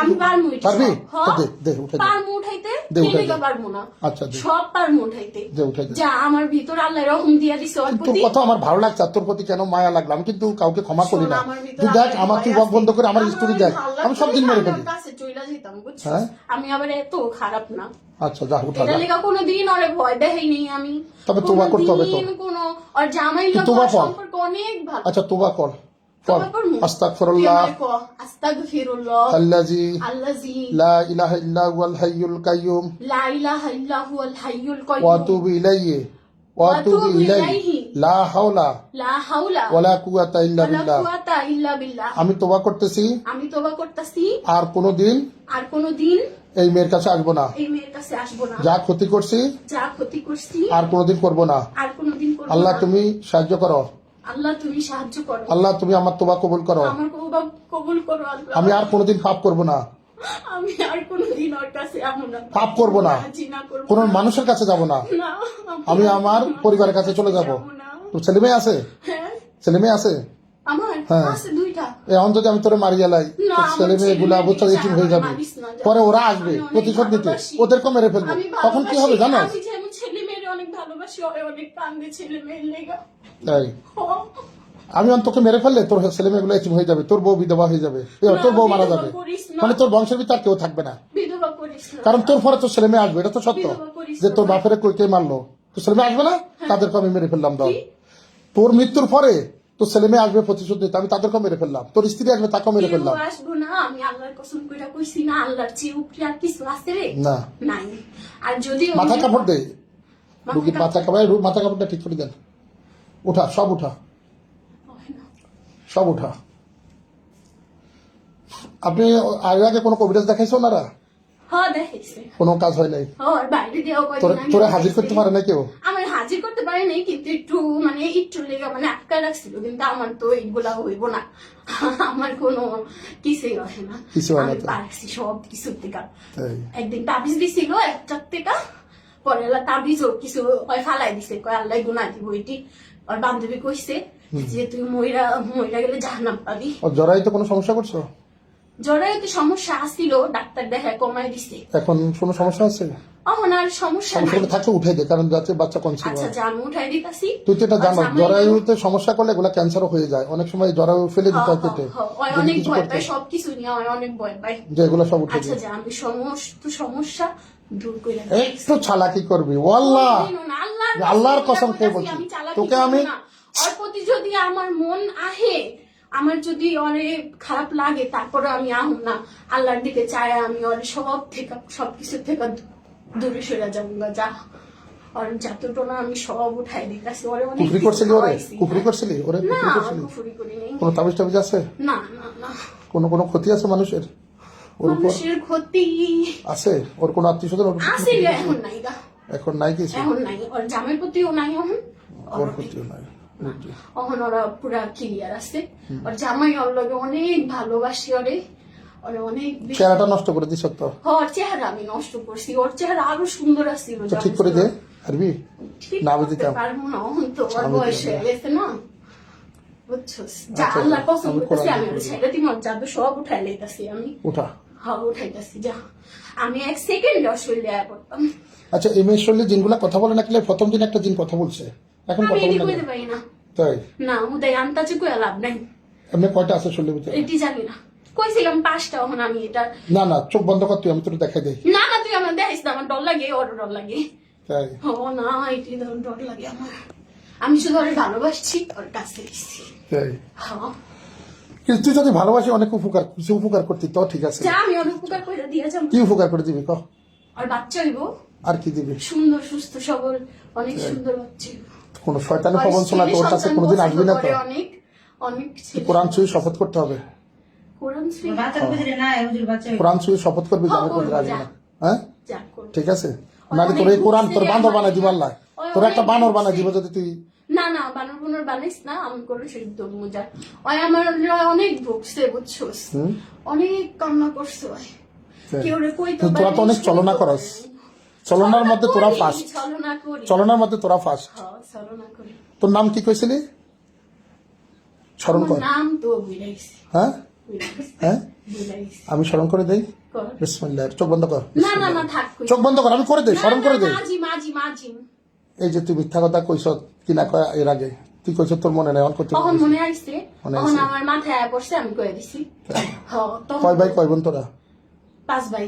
আমি পারমু এটা পারবি? সব, তো হ্যাঁ? দে, দে, উঠাই দে। পারমু উঠাইতে, দে, উঠাই কেলিকা দে। পারবো না, আচ্ছা, দে। সব পারমু উঠাইতে, দে, উঠাই দে। যা আমার ভিতর আল্লাহ রহম দিয়া দিছে ওর তোর প্রতি। কথা আমার ভালো লাগছে, আর তোর প্রতি কেন মায়া লাগলো, আমি কিন্তু কাউকে ক্ষমা করি শোন, না। আমার ভিতর তুই দেখ, আল্লাহর আমার ভয় তুই বক আছে। বন্ধ করে আমার স্টোরি দেখ, ভালো আমি সব দিন লাগলে মেরে ফেলি। আল্লাহর কাছে চইলা যেতাম, বুঝছিস? হ্যাঁ? আমি আবার এত খারাপ না, আচ্ছা, যা, উঠা এটা যা। লেখা কোনোদিন ওরে ভয় দেখাইনি আমি, তবে তোবা করতে হবে তো। কোনোদিন কোনো ওর জামাই তুই লোক তোবা কর। সম্পর্ক অনেক ভালো। আচ্ছা, তোবা কর, কর। তোবা করমু? আস্তাগফিরুল্লাহ তুই আমারে কর, আস্তাগফিরুল্লাহ আল্লাযী আল্লাযী লা ইলাহা ইল্লা হুয়াল হাইয়ুল কাইয়্যুম লা ইলাহা ইল্লা হুয়াল হাইয়ুল ওয়া কাইয়্যুম আতুবু ইলাইহি ওয়া আতুবু ইলাইহি লা হাওলা লা হাওলা ওয়ালা কুওয়াতা ইল্লা ওয়ালা বিল্লাহ। কুওয়াতা ইল্লা বিল্লাহ। আমি তোবা করতেছি, আমি তোবা করতেছি, আর কোনোদিন আর কোনোদিন এই মেয়ের কাছে আসবো না। এই মেয়ের কাছে আসবো না, যা ক্ষতি করছি যা ক্ষতি করছি আর কোনোদিন করবো না। আর কোনোদিন করবো আল্লাহ না। তুমি সাহায্য করো, আল্লাহ তুমি সাহায্য করো, আল্লাহ তুমি আমার তোবা কবুল করো। আমার তওবা কবুল করো আল্লাহ। আমি আর কোনোদিন পাপ করব না, আমি আর কোনোদিন ওর কাছে আমো না, পাপ করব না, জিনা করব কোন না। মানুষের কাছে যাব না। না, আমি আমার পরিবারের কাছে চলে যাব। যাবো না। তোর ছেলে মেয়ে আছে? হ্যাঁ, ছেলে মেয়ে আছে? আমার হ্যাঁ। আছে 2টা। এখন যদি আমি তোরে মারি গেলাই, না, তোর ছেলে আমার মেয়ে গুলা ছেলে বুঝছো মেয়ে এটিম হয়ে যাবে, মারিস না, যা। পরে ওরা আসবে আমি অনেক প্রতিশোধ নিতে, ভালোবাসি। ওদেরকে মেরে ফেলবে। আমি তখন কি হবে ভালোবাসি, জানো? আমি যেমন ছেলে মেয়ের অনেক ভালোবাসি, ওরে অনেক কান্দে ছেলে মেয়ের লেগা। তাই ও, আমি তোকে মেরে ফেললে তোর ছেলে মেয়েগুলো এটিম হয়ে যাবে, তোর বউ বিধবা হয়ে যাবে, তোর বউ মারা যাবে, বিধবা করিস না। মানে তোর বংশের ভিতর আর কেউ থাকবে না। বিধবা করিস না। কারণ তোর পরে তোর ছেলে মেয়ে আসবে, এটা তো সত্য। বিধবা করিস যে না। তোর বাপের কে মারলো, তোর ছেলে মেয়ে আসবে না, তাদেরকে আমি মেরে ফেললাম। ধর তোর মৃত্যুর পরে তোর ছেলে মেয়ে আসবে প্রতিশোধ নিতে, আমি তাদেরকেও মেরে ফেললাম, তোর স্ত্রী আসবে তাকেও মেরে কেউ ফেললাম। আসবো না, আমি আল্লাহর কসম কইরা কইছি না, আল্লাহর চেয়ে উপরে আর কিছু আছে রে? না, নাই। আর যদি মাথা কাপড় দে, মাথা রুগীর মাথা কাপড়, মাথা কাপড়টা ঠিক করে দেন। উঠা, সব উঠা, সব উঠা। আপনি আগে কোনো কবিরাজ দেখাইছো ওনারা? হ্যাঁ দেখাইছে, কোনো কাজ হয় নাই? ওর বাইরে দিয়েও কয়দিন তোরে আগে তোরে হাজির দেখাইছে। করতে পারে না কেউ? আমার হাজির করতে পারে নাই, কিন্তু একটু লেগে মানে আটকা রাখছিল, কিন্তু আমার তো এইগুলা হইব না, আমার কোনো কিছুই আসে না, কিছু হয় না আমি তো? পারছি সব কিছুর থেকে। তাই একদিন তাবিজ দিছিল 1 থেকে, পরে তাবিজও কিছু ফালাই দিছে, কয় আল্লাহ গুনাহ দিব এটি। আর বান্ধবী কইছে যে তুই মইরা গেলে জাহান্নাম পাবি। ও জরাইতে কোনো সমস্যা করছো? জ্বরে তো সমস্যা আসছিল, ডাক্তার দেখায় কমাই দিছে। এখন কোনো সমস্যা আছে? এখন আর সমস্যা নাই। সমস্যা থাকলে উঠে দে, কারণ যাতে বাচ্চা কনসিভ আচ্ছা হয়। যা আমি উঠাই দিতাছি। তুই তো এটা জানো, আচ্ছা, আমি- জরায়ুতে সমস্যা করলে এগুলা ক্যান্সারও হয়ে যায়, অনেক সময় জরায়ু ফেলে দিতে হয় পেটে, যদি অনেক কিছু ভয় করতে পাই, সবকিছু নিয়ে আমি অনেক ভয় পাই। যে এগুলো সব উঠে আচ্ছা দিই। যা আমি সমস্ত সমস্যা দূর করে একটু চালাকি করবি, ওয়াল্লাহ আল্লাহর কসম খেয়ে বলছি তোকে আমি। ওর প্রতি যদি আমার মন আহে, আমার যদি অনেক খারাপ লাগে, তারপরে আমি আহম না, আল্লাহর দিকে চাই আমি ওর সবকিছু থেকে দূরে সরে যাবো গা, যা ওর যতটা আমি সব উঠাই দিতেছি। ওরে অনেক কুফরি কিছু করছিলি, ওরে খাওয়াইছি। কুফরি করছিলি, ওরে না কুফরি করছিলি? কুফরি করিনি। কোনো তাবিজ টাবিজ আছে? না না না, কোনো ক্ষতি আছে মানুষের ওর উপর? মানুষের ক্ষতি আছে? ওর কোনো আত্মীয় স্বজন আছে রে, এখন নাই গা, এখন নাই কিছু? এখন নাই। ওর জামের প্রতিও নাই এখন, ওর ক্ষতিও নাই। এখন ওরা পুরা ক্লিয়ার আছে। ওর জামাই ওর লগে অনেক ভালোবাসি, ওরে ওরে অনেক বেশি। চেহারাটা নষ্ট করে দিস তো? ওর চেহারা আমি নষ্ট করছি, ওর চেহারা আরো সুন্দর আসছিল। তো ঠিক করে দে, পারবি? ঠিক না করতে বুঝিতাম। পারবো না, এখন তো ওর আমি বয়স বুঝি না। হয়ে গেছে না, বুঝছস? যা আচ্ছা, আল্লাহ পছন্দ আমি করতেছি, কোরআন আমি ওর পড়বো। ছেড়ে দিই, ওর জাদু সব উঠাই লইতাছি আমি। উঠা। হ্যাঁ উঠাইতাছি, যা আমি এক সেকেন্ড অসুবিধা পড়তাম। আচ্ছা, এই মেয়ের শরীরে জিনগুলা কথা বলে না, কি প্রথম দিন একটা জিন কথা বলছে, এখন আমি কথা এটি বলে কইতে না? পারি না। তাই? না উদয় আন্তাজে কইয়া লাভ নাই, এমনি কয়টা আছে শরীরের ভিতরে? এটি জানি না। কইছিলাম 5টা, এখন আমি এটা। না না, চোখ বন্ধ কর তুই, আমি তোর দেখাই দেই। না না, তুই আমার দেখিস না, আমার ডর লাগে, ওর ডর লাগে। তাই? ও না, এটি ডর লাগে আমার। আমি শুধু ওর ভালোবাসছি, ওর কাছে দিচ্ছি। তাই? হ্যাঁ, কিন্তু তুই যদি ভালোবাসি, অনেক কিছু উপকার করতি তো ঠিক আছে। যা আমি ওর উপকার করে দিয়ে যাবো। কি উপকার করে দিবি ক? আর বাচ্চা হইব আর কি দিবি? সুন্দর, সুস্থ, সবল, অনেক সুন্দর বাচ্চা হইব। কোন শয়তানি আর প্রবঞ্চনা তোর কাছে ছেলে কোনোদিন সন্তান আসবি না তো? পছন্দ করে অনেক অনেক ছেলে। কোরআন ছুঁয়ে শপথ করতে হবে। কোরআন ছুঁয়ে? কোরআন ছুঁয়ে শপথ করবি যে আমি হ্যাঁ, করতে করবো, রাজি যা। না। হ্যাঁ, যা করবো। ঠিক আছে। নাহলে তোর এই কোরআন তোর বান্দর বানাই দিব আল্লাহ, তোর একটা বানর বানাই দিব যদি তুই। না না, বানর বুনর বানাইস না, আমি কোনো শরীর ধরবো যা। ওই আমার অনেক ভুগছে, বুঝছোস? অনেক কান্না করছে ওই। কেউ রে কইতে তোরা তো পারিনি, অনেক চলনা করস, চলনার মধ্যে তোরা করি, ফার্স্ট, ছলনা করি। চলনার মধ্যে তোরা ফার্স্ট। হ্যাঁ, ছলনা করি। তোর নাম কি কইছিলি? স্মরণ আমার কর। নাম তো বিলাইছি, হ্যাঁ হ্যাঁ, বিলাইছি। আমি স্মরণ করে দেই। কর। বিসমিল্লাহ, চোখ বন্ধ কর। না না না, থাক কই। চোখ বন্ধ কর, আমি করে দেই, স্মরণ করে দেই। মাজি মাজি মাজি। এই যে তুই মিথ্যা কথা কইছ কিনা কয় এর আগে, তুই কইছ তোর মনে নাই, অন করতে তখন মনে আইছে, মনে তখন আইছে। আমার মাথায় আয়া পড়ছে, আমি কয়ে দিছি। হ্যাঁ, তখন কয় ভাই কয় বোন তোরা? 5 ভাই।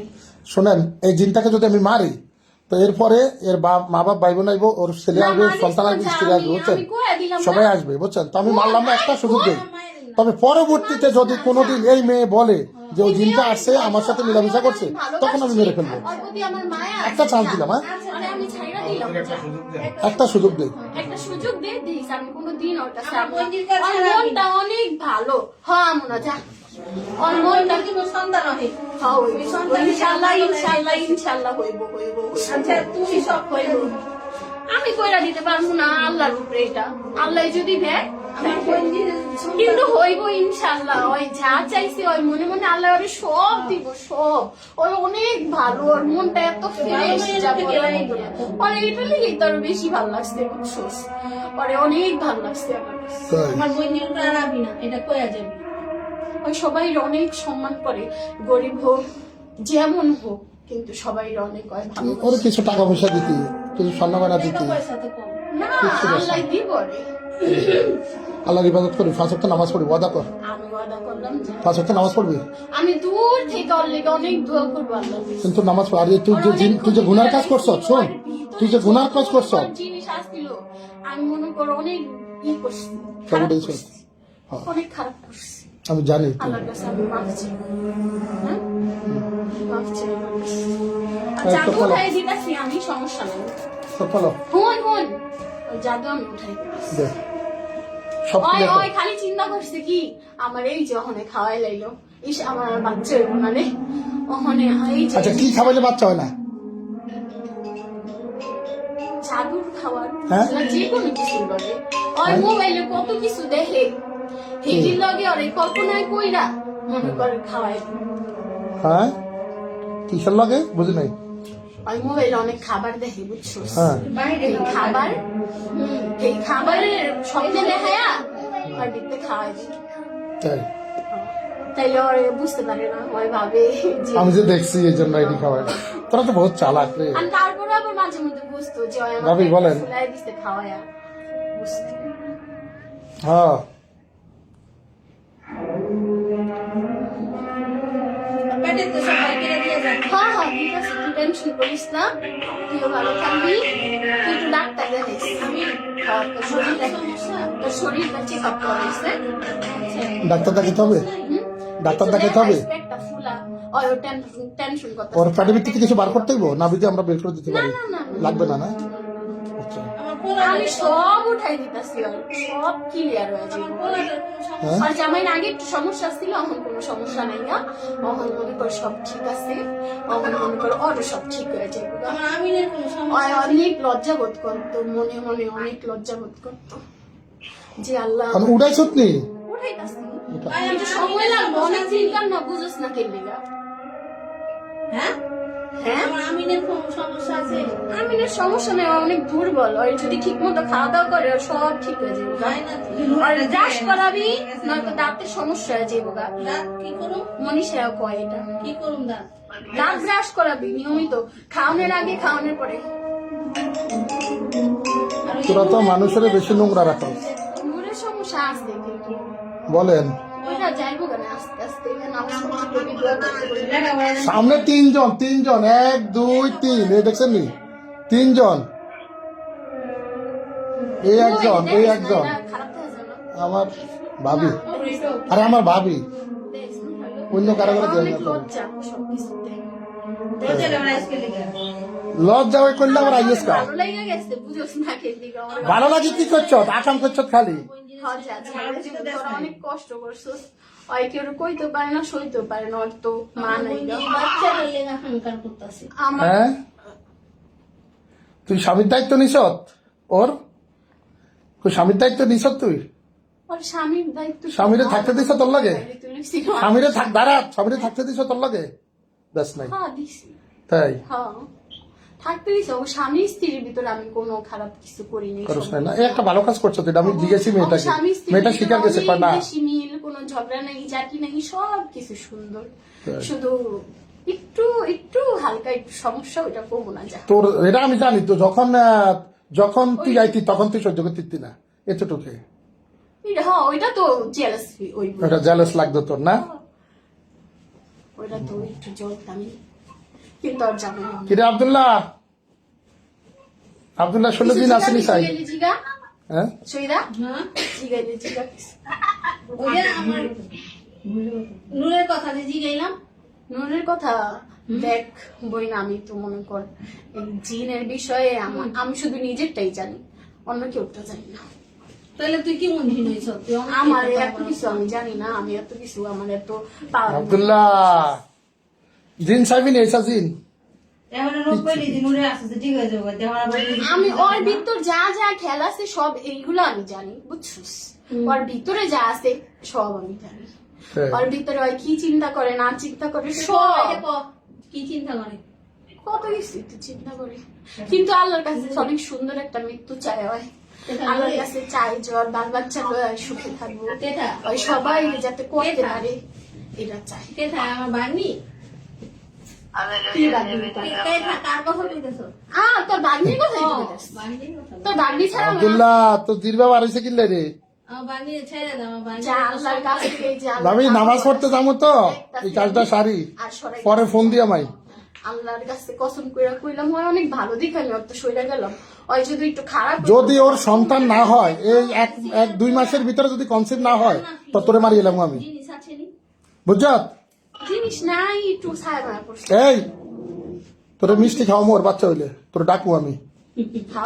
শোনেন, এই জিনটাকে যদি আমি মারি, তো এরপরে এর মা বাপ ভাই বোন আইবো, ওর ছেলে না, আসবে, মারিস সন্তান না, আসবে, যা, স্ত্রী আসবে, বুঝছেন? আমি কয়ে দিলাম না। সবাই আসবে, বুঝছেন? তো আমি মারলাম না, একটা সুযোগ দেই। মায়ের না। তবে পরবর্তীতে যদি কোনোদিন এই মেয়ে বলে যে ওই জিনটা আসছে আমার সাথে মিলামিশা করছে, তখন আমি মেরে ফেলবো। ওর প্রতি আমার মায়া আছে। একটা চান্স দিলাম, হ্যাঁ, মানে আমি ছাইড়া দিলাম, যা। একটা সুযোগ দেই। একটা সুযোগ দে, দিস আমি কোনোদিন ওর কাছে আমার আসবো না। বোনজির কাছে ওর রাখবি মনটা অনেক ভালো। হ্যাঁ মোনা, যা। ওর মনটা সন্তান হয়। হ্যাঁ, হইব। ইনশাআল্লাহ ইনশাআল্লাহ ইনশাআল্লাহ হইব হইব হইব। আচ্ছা, তুমি সব হইব। আমি কইরা দিতে পারবো না, আল্লাহর উপরে এটা। আল্লাহ যদি দেয়, আমার বোনজির কিন্তু হইব ইনশাআল্লাহ। ওই যা চাইছে, ওই মনে মনে আল্লাহ ওরে সব দিব, সব। ওই অনেক ভালো, ওর মনটা এত ফ্রেশ, যা বলার মতো না। ওরে এটা লেগেই তো আরো বেশি ভালো লাগছে, বুঝছোস? ওরে অনেক ভালো লাগছে আমার কাছে। তাই? আমার বোনজির রাখবি না, এটা কয়া যাবে। ওই সবাই অনেক সম্মান করে, গরিব হোক যেমন হোক, কিন্তু সবাই অনেক ভালো। ওর কিছু টাকা পয়সা দিতি, কিছু স্বর্ণগয়না টাকা দিতি। পয়সা তো কম। না, আল্লাহ দিব রে। আল্লাহর ইবাদত করি, 5 ওয়াক্ত নামাজ পড়বি, ওয়াদা কর। আমি ওয়াদা করলাম যে 5 ওয়াক্ত নামাজ পড়বি, আমি দূর থেকে ওর লেগে অনেক দোয়া করবো আল্লাহ। কিন্তু নামাজ পড়। আর এই তুই যে গুনার কাজ করছ, শোন, তুই যে গুনার কাজ করছ, জিনিস আসছিল, আমি মনে করো অনেক করছি, সব খারাপ উঠেছে। করছি, অনেক খারাপ করছি। আমি জানি তুই। আল্লাহর কাছে আমি মাফ চাই, হ্যাঁ, মাফ চাই আল্লাহর কাছে। আর এই তো জাদু বলো। উঠাই দিতেছি আমি, সমস্যা নেই। সব ফলো হুন হুন, ওই জাদু আমি উঠাই দিতেছি। দে, সব ওই ক্লিয়ার কর। ওই খালি চিন্তা করছে কি, আমার এই যে ওখানে খাওয়াই লাইলো, ইস আমার আর বাচ্চা হইব না রে, ওখানে এই যে আচ্ছা, কি খাবাইলে বাচ্চা হয় না? জাদুর খাবার, হ্যাঁ? না যে কোনো কিছু লগে, ওই মোবাইলে কত কিছু দেখে, হেডির লগে ওর এই কল্পনায় কইরা মনে করে খাওয়াই। হ্যাঁ, কিসের লাগে বুঝি নাই। ওই মোবাইলে অনেক খাবার দেখে, বুঝছো? হ্যাঁ, বাইরে এই খাবার, এই খাবারের স্বপ্নে দেখায়া আর দেখতে খাওয়াই দিই। তাই? তাইলে ওর বুঝতে পারে না, ওই ভাবে যে আমি যে দেখছি এই জন্য এটি খাওয়াই। তোরা তো বহুত চালাক রে। আর তারপরে আবার মাঝে মধ্যে বুঝতো যে ওই ভাবি আমাকে বলেন। ফুলাই দিতে খাওয়ায়া বুঝতো। হ্যাঁ পেটে তো সবাই কেটে দিয়ে যায়। হ্যাঁ হ্যাঁ ঠিক আছে, তুই টেনশন করিস না, তুইও ভালো থাকবি, তুই একটু ডাক্তার দেখিস। আমি তোর শরীরটা চেক আপ করাইছে। ডাক্তার দেখাতে হবে, ডাক্তার দেখাতে হবে। পেটটা ফুলা, ওই টেনশন করতে ওর পেটের ভিতর থেকে কিছু বার করতে হইব, নাভিতে আমরা বের করে দিতে পারি, না, না, না। লাগবে না না? আচ্ছা আমার পোলা আমি সব উঠাই দিতেছি, সব ক্লিয়ার হয়ে যাবে। পোলাটার কোনো সমস্যা হ্যাঁ আর জামাই আগে একটু সমস্যা ছিল, এখন কোনো সমস্যা নাই না, এখন মনে কর সব ঠিক আছে, এখন মনে কর ওর সব ঠিক হয়ে যাবে। আমার আমিনের কোনো সমস্যা ওই অনেক লজ্জা বোধ করতো, মনে মনে অনেক লজ্জা বোধ করতো যে আল্লাহ এখন উড়াইছত নি? উঠাইতাছি। উঠা। ভাই, একটু আমার সময় লাগবে, অনেক চিন্তার না, বুঝোস না কেলিগা। হ্যাঁ হ্যাঁ আমার আমিনের কোনো সমস্যা আছে? আমিনের সমস্যা নেই, ও অনেক দুর্বল, আর যদি ঠিক মতো খাওয়া দাওয়া করে ওর সব ঠিক হয়ে যাবে। হয় না আর ব্রাশ করাবি, নয়তো দাঁতের সমস্যা হয়ে যাবে। দাঁত কি করুম? মনীষাও কয় এটা, কি করুম দাঁত? দাঁত ব্রাশ করাবি নিয়মিত, খাওয়ানোর আগে খাওয়ানোর পরে। আর ওই তোরা তো মানুষের বেশি নোংরা রাখো মুড়ের সমস্যা আছে কিন্তু বলেন। ওইটা যাইবো কেন আস্তে আস্তে, নামাজ পড়তে করবি, দোয়া করতে করবি। লেখাপড়া সামনে তিনজন, এক দুই তিন, এই দেখছেন নি? তিনজন, এই একজন, এই একজন খারাপ হয়ে যাবে না। আমার ভাবি, ওইটাও আরে আমার ভাবি, দেখছ না? অন্য কারো করে দেয় অনেক না তো। লজ্জা সবকিছুতে। রোজা লেখাপড়া আজকে লেখা। লজ্জা ওই করলে আমার আইএস কা ভালো লেগে গেছে, বুঝোস না কেদিকে আমার ভালো লাগে কি করছো? আকাম করছো খালি। লজ্জা আছে, তোরা অনেক কষ্ট করছিস, ওই কেউ কইতে পারে না, সইতে পারে না, ওর তো মা নাই গা। বাচ্চারা লেখা হাঙ্কার করতেছে। আমার হ্যাঁ তুই স্বামীর দায়িত্ব নিছত ওর? তুই স্বামীর দায়িত্ব নিছত? তুই ওর স্বামীর দায়িত্ব স্বামীরে থাকতে দিছ তোর লাগে? তুই স্বামীরে থাক দাঁড়া, স্বামীরে থাকতে দিছ তোর লাগে? ব্যাস নাই হ্যাঁ দিছি, তাই হ্যাঁ থাকতে দিছি। ও স্বামী স্ত্রীর ভিতরে আমি কোনো খারাপ কিছু করিনি। করস নাই না? এই একটা ভালো কাজ করছো তুই। আমি জিজ্ঞেসি মেয়েটাকে, স্বামী স্ত্রীর মেয়েটা ভিতরে স্বীকার গেছে, কয় না অনেক বেশি মিল, কোনো ঝগড়া নাই, জাতি নাই, সব কিছু সুন্দর। তাই। শুধু একটু একটু হালকা একটু সমস্যা, ওইটা কমো না যা। তোর এটা আমি জানি তো, যখন তুই আইতি তখন তুই সহ্য করতে না, এতটুকু হ্যাঁ ওইটা তো জেলাস, ওই ওটা জেলাস লাগতো তোর না? ওইটা তো একটু জ্বলতামই, কিন্তু আর জানো না। কিরে আব্দুল্লাহ, আব্দুল্লাহ 16 দিন আসেনি চাই? জিগা হ্যাঁ সইদা হ্যাঁ জিগাইলে জিগা ওইটা আমার নূরের কথা যে জিগাইলাম। নুনের কথা দেখ বই না, আমি তো মনে কর এই জিনের বিষয়ে আমি শুধু নিজেরটাই জানি, অন্য কেউটা জানি না। তাহলে তুই কি মন ঝিন হইছ? তুই অনেক আমার চিন্তা এত করো। কিছু আমি জানি না, আমি এত কিছু আমার এত পাওয়ার নাই। আব্দুল্লাহ জিন সাহেবিন এসা জিন এখন রোগ পেলি যে নূরে আসছে ঠিক হয়ে যাবে দেওয়ার আবার আমি ওর ভিতর যা যা খেলা আছে সব এইগুলো আমি জানি, বুঝছিস? ওর ভিতরে যা আছে সব আমি জানি। হ্যাঁ। ওর ভিতরে ওই কি চিন্তা করে না চিন্তা করে তুই সব এটা ক, কি চিন্তা করে? কত কিছু তো চিন্তা করি, কিন্তু আল্লাহর কাছে অনেক সুন্দর একটা মৃত্যু চাই হয়। আল্লাহর কাছে চাই জ্বর বাল বাচ্চা লয়ে সুখে থাকবো, কেটা? ওই সবাই যাতে করতে কেটা? পারে, এটা চাই। কেটা আমার বাগনি? কি বাগনি? কেটা কার কথা কইতেছ? তোর বাগনির কথাই তো বলতেছি। বাগনির কথা তোর বাগনি ছাড়া না। আব্দুল্লাহ তো জিরবা বাড়াইছে কিনলে রে? আমার বাগনি ছেড়ে দাও, আমার বাগনি যা আল্লাহর কাছে থেকে এই যে আল্লাহ আমি নামাজ পড়তে যাবো তো, এই কাজটা সারি, আর সরাই পরে ফোন দিয়া মাই। আল্লাহর কাছে কসম কইরা কইলাম, ওই অনেক ভালো দিকে আমি ওর তো সইরা গেলাম, ওই যদি একটু খারাপ হইতো, যদি ওর সন্তান না হয়, এই এক দুই মাসের ভিতরে যদি কনসেপ্ট না হয়, তো তোরে মারি এলাম আমি, জিনিস আছে নি? বুঝছত? জিনিস নাই একটু ছায়া মায়া পড়ছে। এই তোরে মিষ্টি খাওয়ামো ওর বাচ্চা হইলে, তোর ডাকু আমি,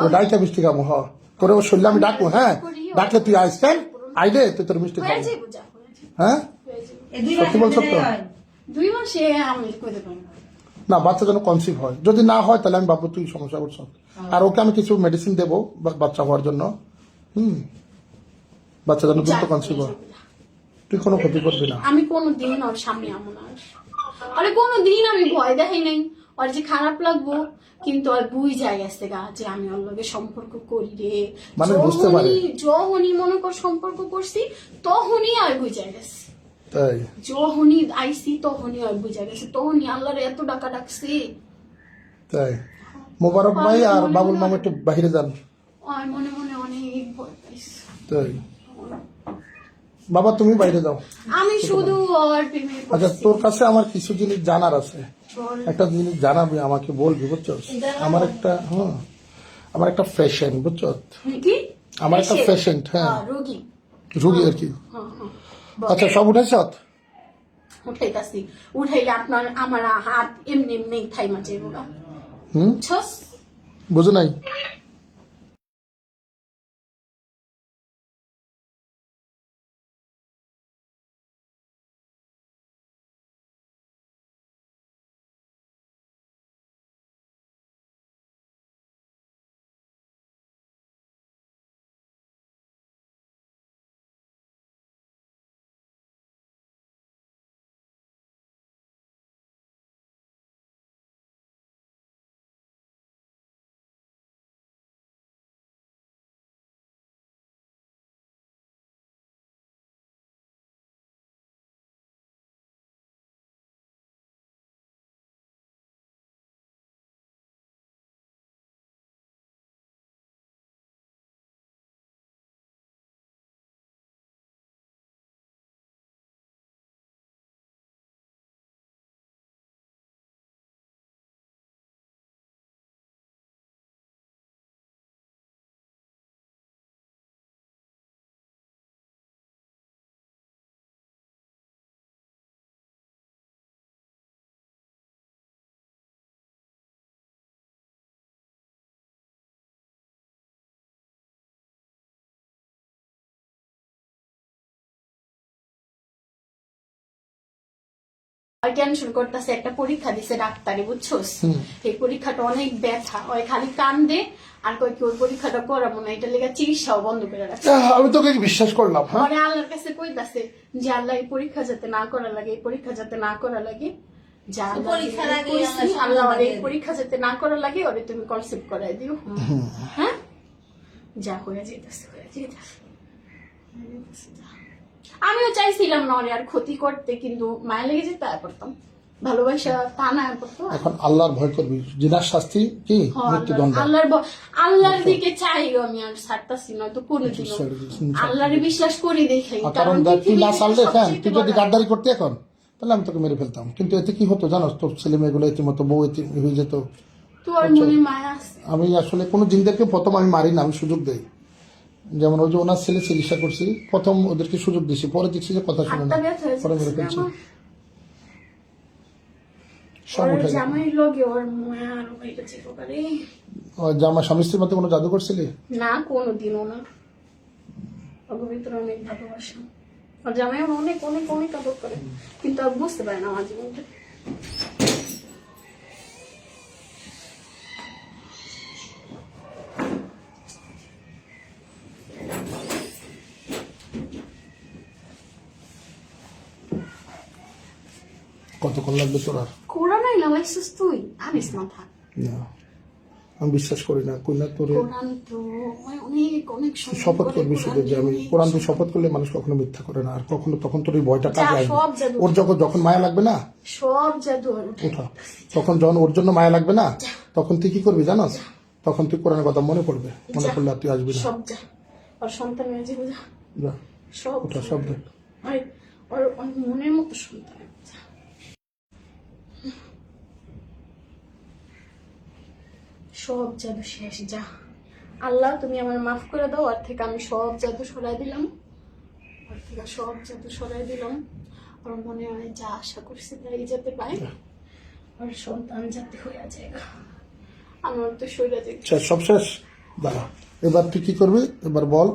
তোর ডাইটা মিষ্টি খাবো। হ তোরে ওর শরীরে আমি ডাকু, হ্যাঁ ডাকলে তুই আইস কেন, আইলে তুই তোর মিষ্টি হয়ে খাবো। যাইবো, যা হয়ে যাইবো, হ্যাঁ হয়ে যাইবো। এই দুই সত্যি মাসের বলছো মধ্যে তো? হয় 2 মাসে আমি কইতে পারবো না। না বাচ্চা যেন কনসিভ হয়, যদি না হয় তাহলে আমি ভাববো তুই সমস্যা করছ। আর ওকে আমি কিছু মেডিসিন দেবো বাচ্চা হওয়ার জন্য, বাচ্চা যেন দ্রুত কনসিভ হয়। তুই কোনো ক্ষতি করবি না। আমি কোনোদিন ওর সামনে আমো না, আরে কোনোদিন আমি ভয় দেখাই নাই, ওর যে খারাপ লাগবো, কিন্তু আর বুঝ যায় গেছে গা যে আমি ওর লগে সম্পর্ক করি রে, মানে বুঝতে পারে। যখনই মনে কর সম্পর্ক করছি তখনই আর বুঝ যায় গেছে তাই যখনই আইসি তখনই ওই বুঝা গেছে, তখনই আল্লাহর এত ডাকা ডাকছি। তাই মোবারক ভাই আর বাবুল মামা একটু বাইরে যান। ওই মনে মনে অনেক ভয় পাইছে। তাই বাবা তুমি বাইরে যাও। আমি শুধু ওর প্রেমে আচ্ছা পড়ছি। তোর কাছে আমার কিছু জিনিস জানার আছে, বল। একটা জিনিস জানাবি আমাকে, বলবি বুঝছো? আমার একটা আমার একটা পেশেন্ট বুঝছো, কি? আমার একটা Patient? পেশেন্ট, হ্যাঁ রোগী। রুগী আর কি। হ্যাঁ, হ্যাঁ। বল। আচ্ছা সব উঠেছ? উঠাইতাছি, উঠাইলে আপনার আমার হাত এমনি এমনি থাইমা যাইব গা। হুম বুঝছস? বুঝো নাই? ওই টেনশন করতেছে, একটা পরীক্ষা দিছে ডাক্তারে, বুঝছস? এই পরীক্ষাটা অনেক ব্যথা, ওই খালি কান্দে আর কই কি ওর পরীক্ষাটা করাবো না, এটা লেগে চিকিৎসাও বন্ধ করে রাখছে। আমি তোকে বিশ্বাস করলাম, হ্যাঁ পরে আল্লাহর কাছে কইতাছে যে আল্লাহ এই পরীক্ষা যাতে না করা লাগে, এই পরীক্ষা যাতে না করা লাগে, যা আল্লাহ পরীক্ষার আগে কইছি, আল্লাহ আল্লাহ ওরে এই সমাধান পরীক্ষা যাতে না করা লাগে ওরে তুমি কনসেপ্ট করাই দিও। হ্যাঁ যা হয়ে যেতেছে হয়ে যেতেছে। আমিও চাইছিলাম না ওরে আর ক্ষতি করতে, কিন্তু মায়া লেগে যেতে আয় করতাম, ভালোবাসা তা না করতো। এখন আল্লাহর ভয় করবি, জিনার শাস্তি কি মৃত্যুদণ্ড। আল্লাহর দিকে চাই আমি, আর ছাড়তাছি না তো কোনোদিনও। আল্লাহরে বিশ্বাস করি দেখেই, কারণ দেখ তুই না চাললে, হ্যাঁ তুই যদি গাদ্দারি করতে এখন তাহলে আমি তোকে মেরে ফেলতাম, কিন্তু এতে কি হতো জানো, তোর ছেলে মেয়েগুলো এতিমতো বউ এতিম হয়ে যেত। তোর মনে মায়া আছে। আমি আসলে কোনো জিনদেরকে প্রথম আমি মারি না, আমি সুযোগ দেই। যেমন ওই যে ওনার ছেলে চিকিৎসা করছি, প্রথম ওদেরকে সুযোগ দিছি, পরে দেখছি যে কথা শুনে না, হাতটা ব্যথা হয়েছে পরে মেরে ফেলছি। আমার। সব ওর উঠে গেল। জামাই লগে ওর মায়া আরো বাইরে যেতে পারে। ওই জামা স্বামী স্ত্রীর মধ্যে কোনো জাদু করছিলি? না কোনোদিনও না, ওর ভিতরে অনেক ভালোবাসা। আর জামাই ওর অনেক অনেক অনেক আদর করে, কিন্তু আর বুঝতে পারে না আমার জীবনটা। কতক্ষণ লাগবে তোর আর? কোরআনাই লাগাইছিস তুই, আনিস না থাক। না আমি বিশ্বাস করি না, কই না তোরে কোরআন তো অনেক অনেক সম্মান শপথ করে করবি শুধু যে আমি কোরআন দিয়ে শপথ করলে মানুষ কখনো মিথ্যা করে না, আর কখনো তখন তোর এই ভয়টা কাজে আসবে। সব জাদু ওর যখন মায়া লাগবে না, সব জাদু ওর উঠে ওঠা তখন যখন ওর জন্য মায়া লাগবে না, তখন তুই কি করবি জানাস? তখন তুই কোরআনের কথা মনে পড়বে, মনে যা। পড়লে আর তুই আসবি না। সব যা, ওর সন্তানের জীবন যা, যা সব ওঠা সব দেখ। ওর ওর মনের মতো সন্তান যা। সব জাদু শেষ, যা। আল্লাহ তুমি আমার মাফ করে দাও, আর থেকে আমি সব জাদু সরাই দিলাম, আর থেকে সব জাদু সরাই দিলাম। ওর মনে হয় যা আশা করছি তাই যাতে পাই, ওর সন্তান যাতে হয়ে যায়। আমার তো শরীরে যে সব শেষ, দাঁড়া এবার তুই কি করবি এবার বল।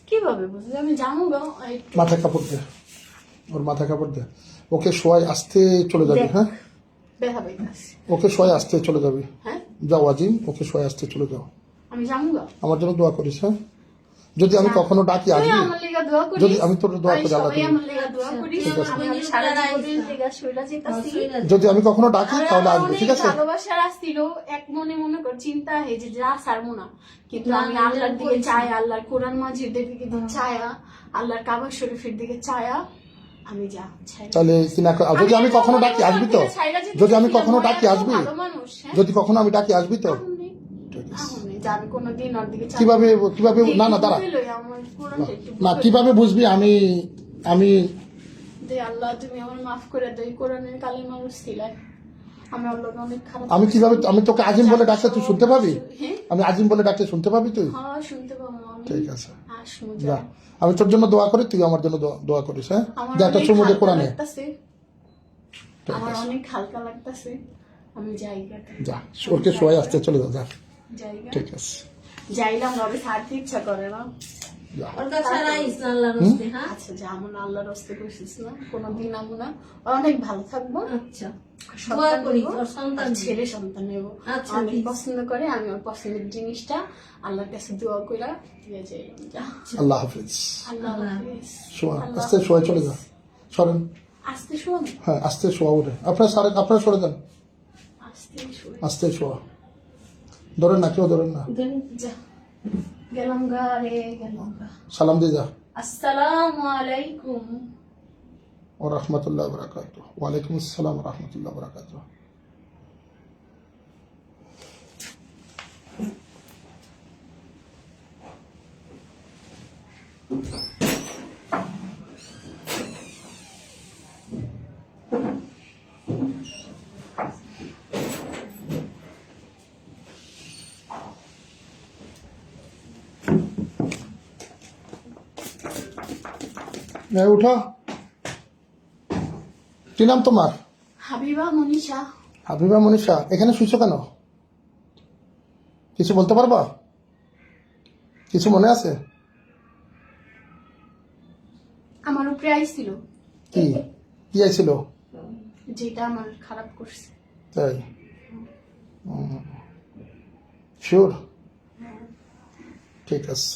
কিভাবে বুঝলি আমি জানো গো মাথায় কাপড় দে, ওর মাথায় কাপড় দে, ওকে শোয়াই আসতে চলে যাবি। হ্যাঁ, ব্যথা পাইতাছি ওকে শোয়াই আসতে চলে যাবি। হ্যাঁ যাও আজিম, ওকে শোয়াই আসতে চলে যাও। আমি জানো গো আমার জন্য দোয়া করিস। হ্যাঁ, যদি আমি কখনো ডাকি তুই আসবি, আমার লেগা দোয়া করিস যদি আমি তোর দোয়া আর করি আল্লাহ সবাই দিবে। আমার লেগা দোয়া করিস ঠিক আছে। আমি আর সারা জীবনের লেগা শৈলা যেতাছি যদি আমি কখনো ডাকি আর তাহলে আমার আসবি, অনেক ঠিক আছে? ভালোবাসার আসছিল এক মনে কর চিন্তা হয় যে যা ছাড়বো না, কিন্তু না, আমি না, আল্লাহর দিকে বলছি। চাই, আল্লাহর কোরআন মাজিদের দিকে চায়া, আল্লাহর কাবা শরীফের দিকে চায়া আমি যা ছাই তাহলে যদি আমি কখনো ডাকি আসবি তো? যদি আমি কখনো ডাকি আসবি? ভালো মানুষ হ্যাঁ যদি কখনো আমি ডাকি আসবি তো? আমি- ঠিক আছে। আমি যে আমি কোনোদিন ওর দিকে চাই কিভাবে কিভাবে না না দাঁড়া, আমার কোরআনটা একটু না কিভাবে বুঝবি আমি আমি দে আল্লাহ তুমি আমার মাফ করে দে কোরআনের কালিমা উসিলায় আমি আল্লাহকে অনেক খারাপ আমি কিভাবে আমি তোকে আজিম বলে ডাকলে তুই শুনতে পাবি? হ্যাঁ আমি আজিম বলে ডাকলে শুনতে পাবি তুই? হ্যাঁ শুনতে পাবো আমি ঠিক আছে, আসবো যা। যা আমি তোর জন্য দোয়া করি, তুই আমার জন্য দোয়া করিস। হ্যাঁ, আমার যা একটা অনেক চুমু দে হালকা কোরআনে। লাগতাছে, ঠিক আমার আছে, অনেক হালকা লাগতাছে, আমি জায়গাতে যা ওরকে শোয়াই আসতে চলে যা। যা, জায়গা ঠিক আছে, যাইলাম রবে ছাড়তে ইচ্ছা করে না। যা। ওর কাছে রাইস না আল্লাহর হস্তে। হ্যাঁ, আচ্ছা যা আমার আল্লাহর রাস্তে করছিস না কোনোদিন আমু না, অনেক ভালো থাকবো, আচ্ছা দোয়া সন্তান করি নেবো, ওর সন্তান আর ছেলে সন্তান নেব, আচ্ছা, অনেক ঠিক। পছন্দ করে, আমি ওর পছন্দের জিনিসটা আল্লাহর কাছে দোয়া কইরা দিয়ে যাইলাম যা আল্লাহ হাফিজ। আল্লাহ হাফেজ। শোয়া আল্লাহ আস্তে শোয়াই চলে যা, সরেন। আস্তে শোন, হ্যাঁ, আস্তে শোয়া ওঠে, আপনারা সরে যান, আস্তে শোন, আস্তে শোয়া, ধরেন না, কেউ ধরেন না, যা গেলাম গা রে গেলাম গা। সালাম দিয়ে যা। আসসালামু আলাইকুম। ও রহমতুল্লাহ বরাকাত। ওয়ালাইকুম আসসালাম রহমতুল্লাহ বরাকাত। উঠো, কি নাম তোমার? হাবিবা মনীষা। হাবিবা মনীষা, এখানে শুইছো কেন? কিছু বলতে পারবা? কিছু মনে আছে? আমার উপরে আইছিল কি কি আইছিল? যেটা আমার খারাপ করছে। তাই? শিওর? ঠিক আছে।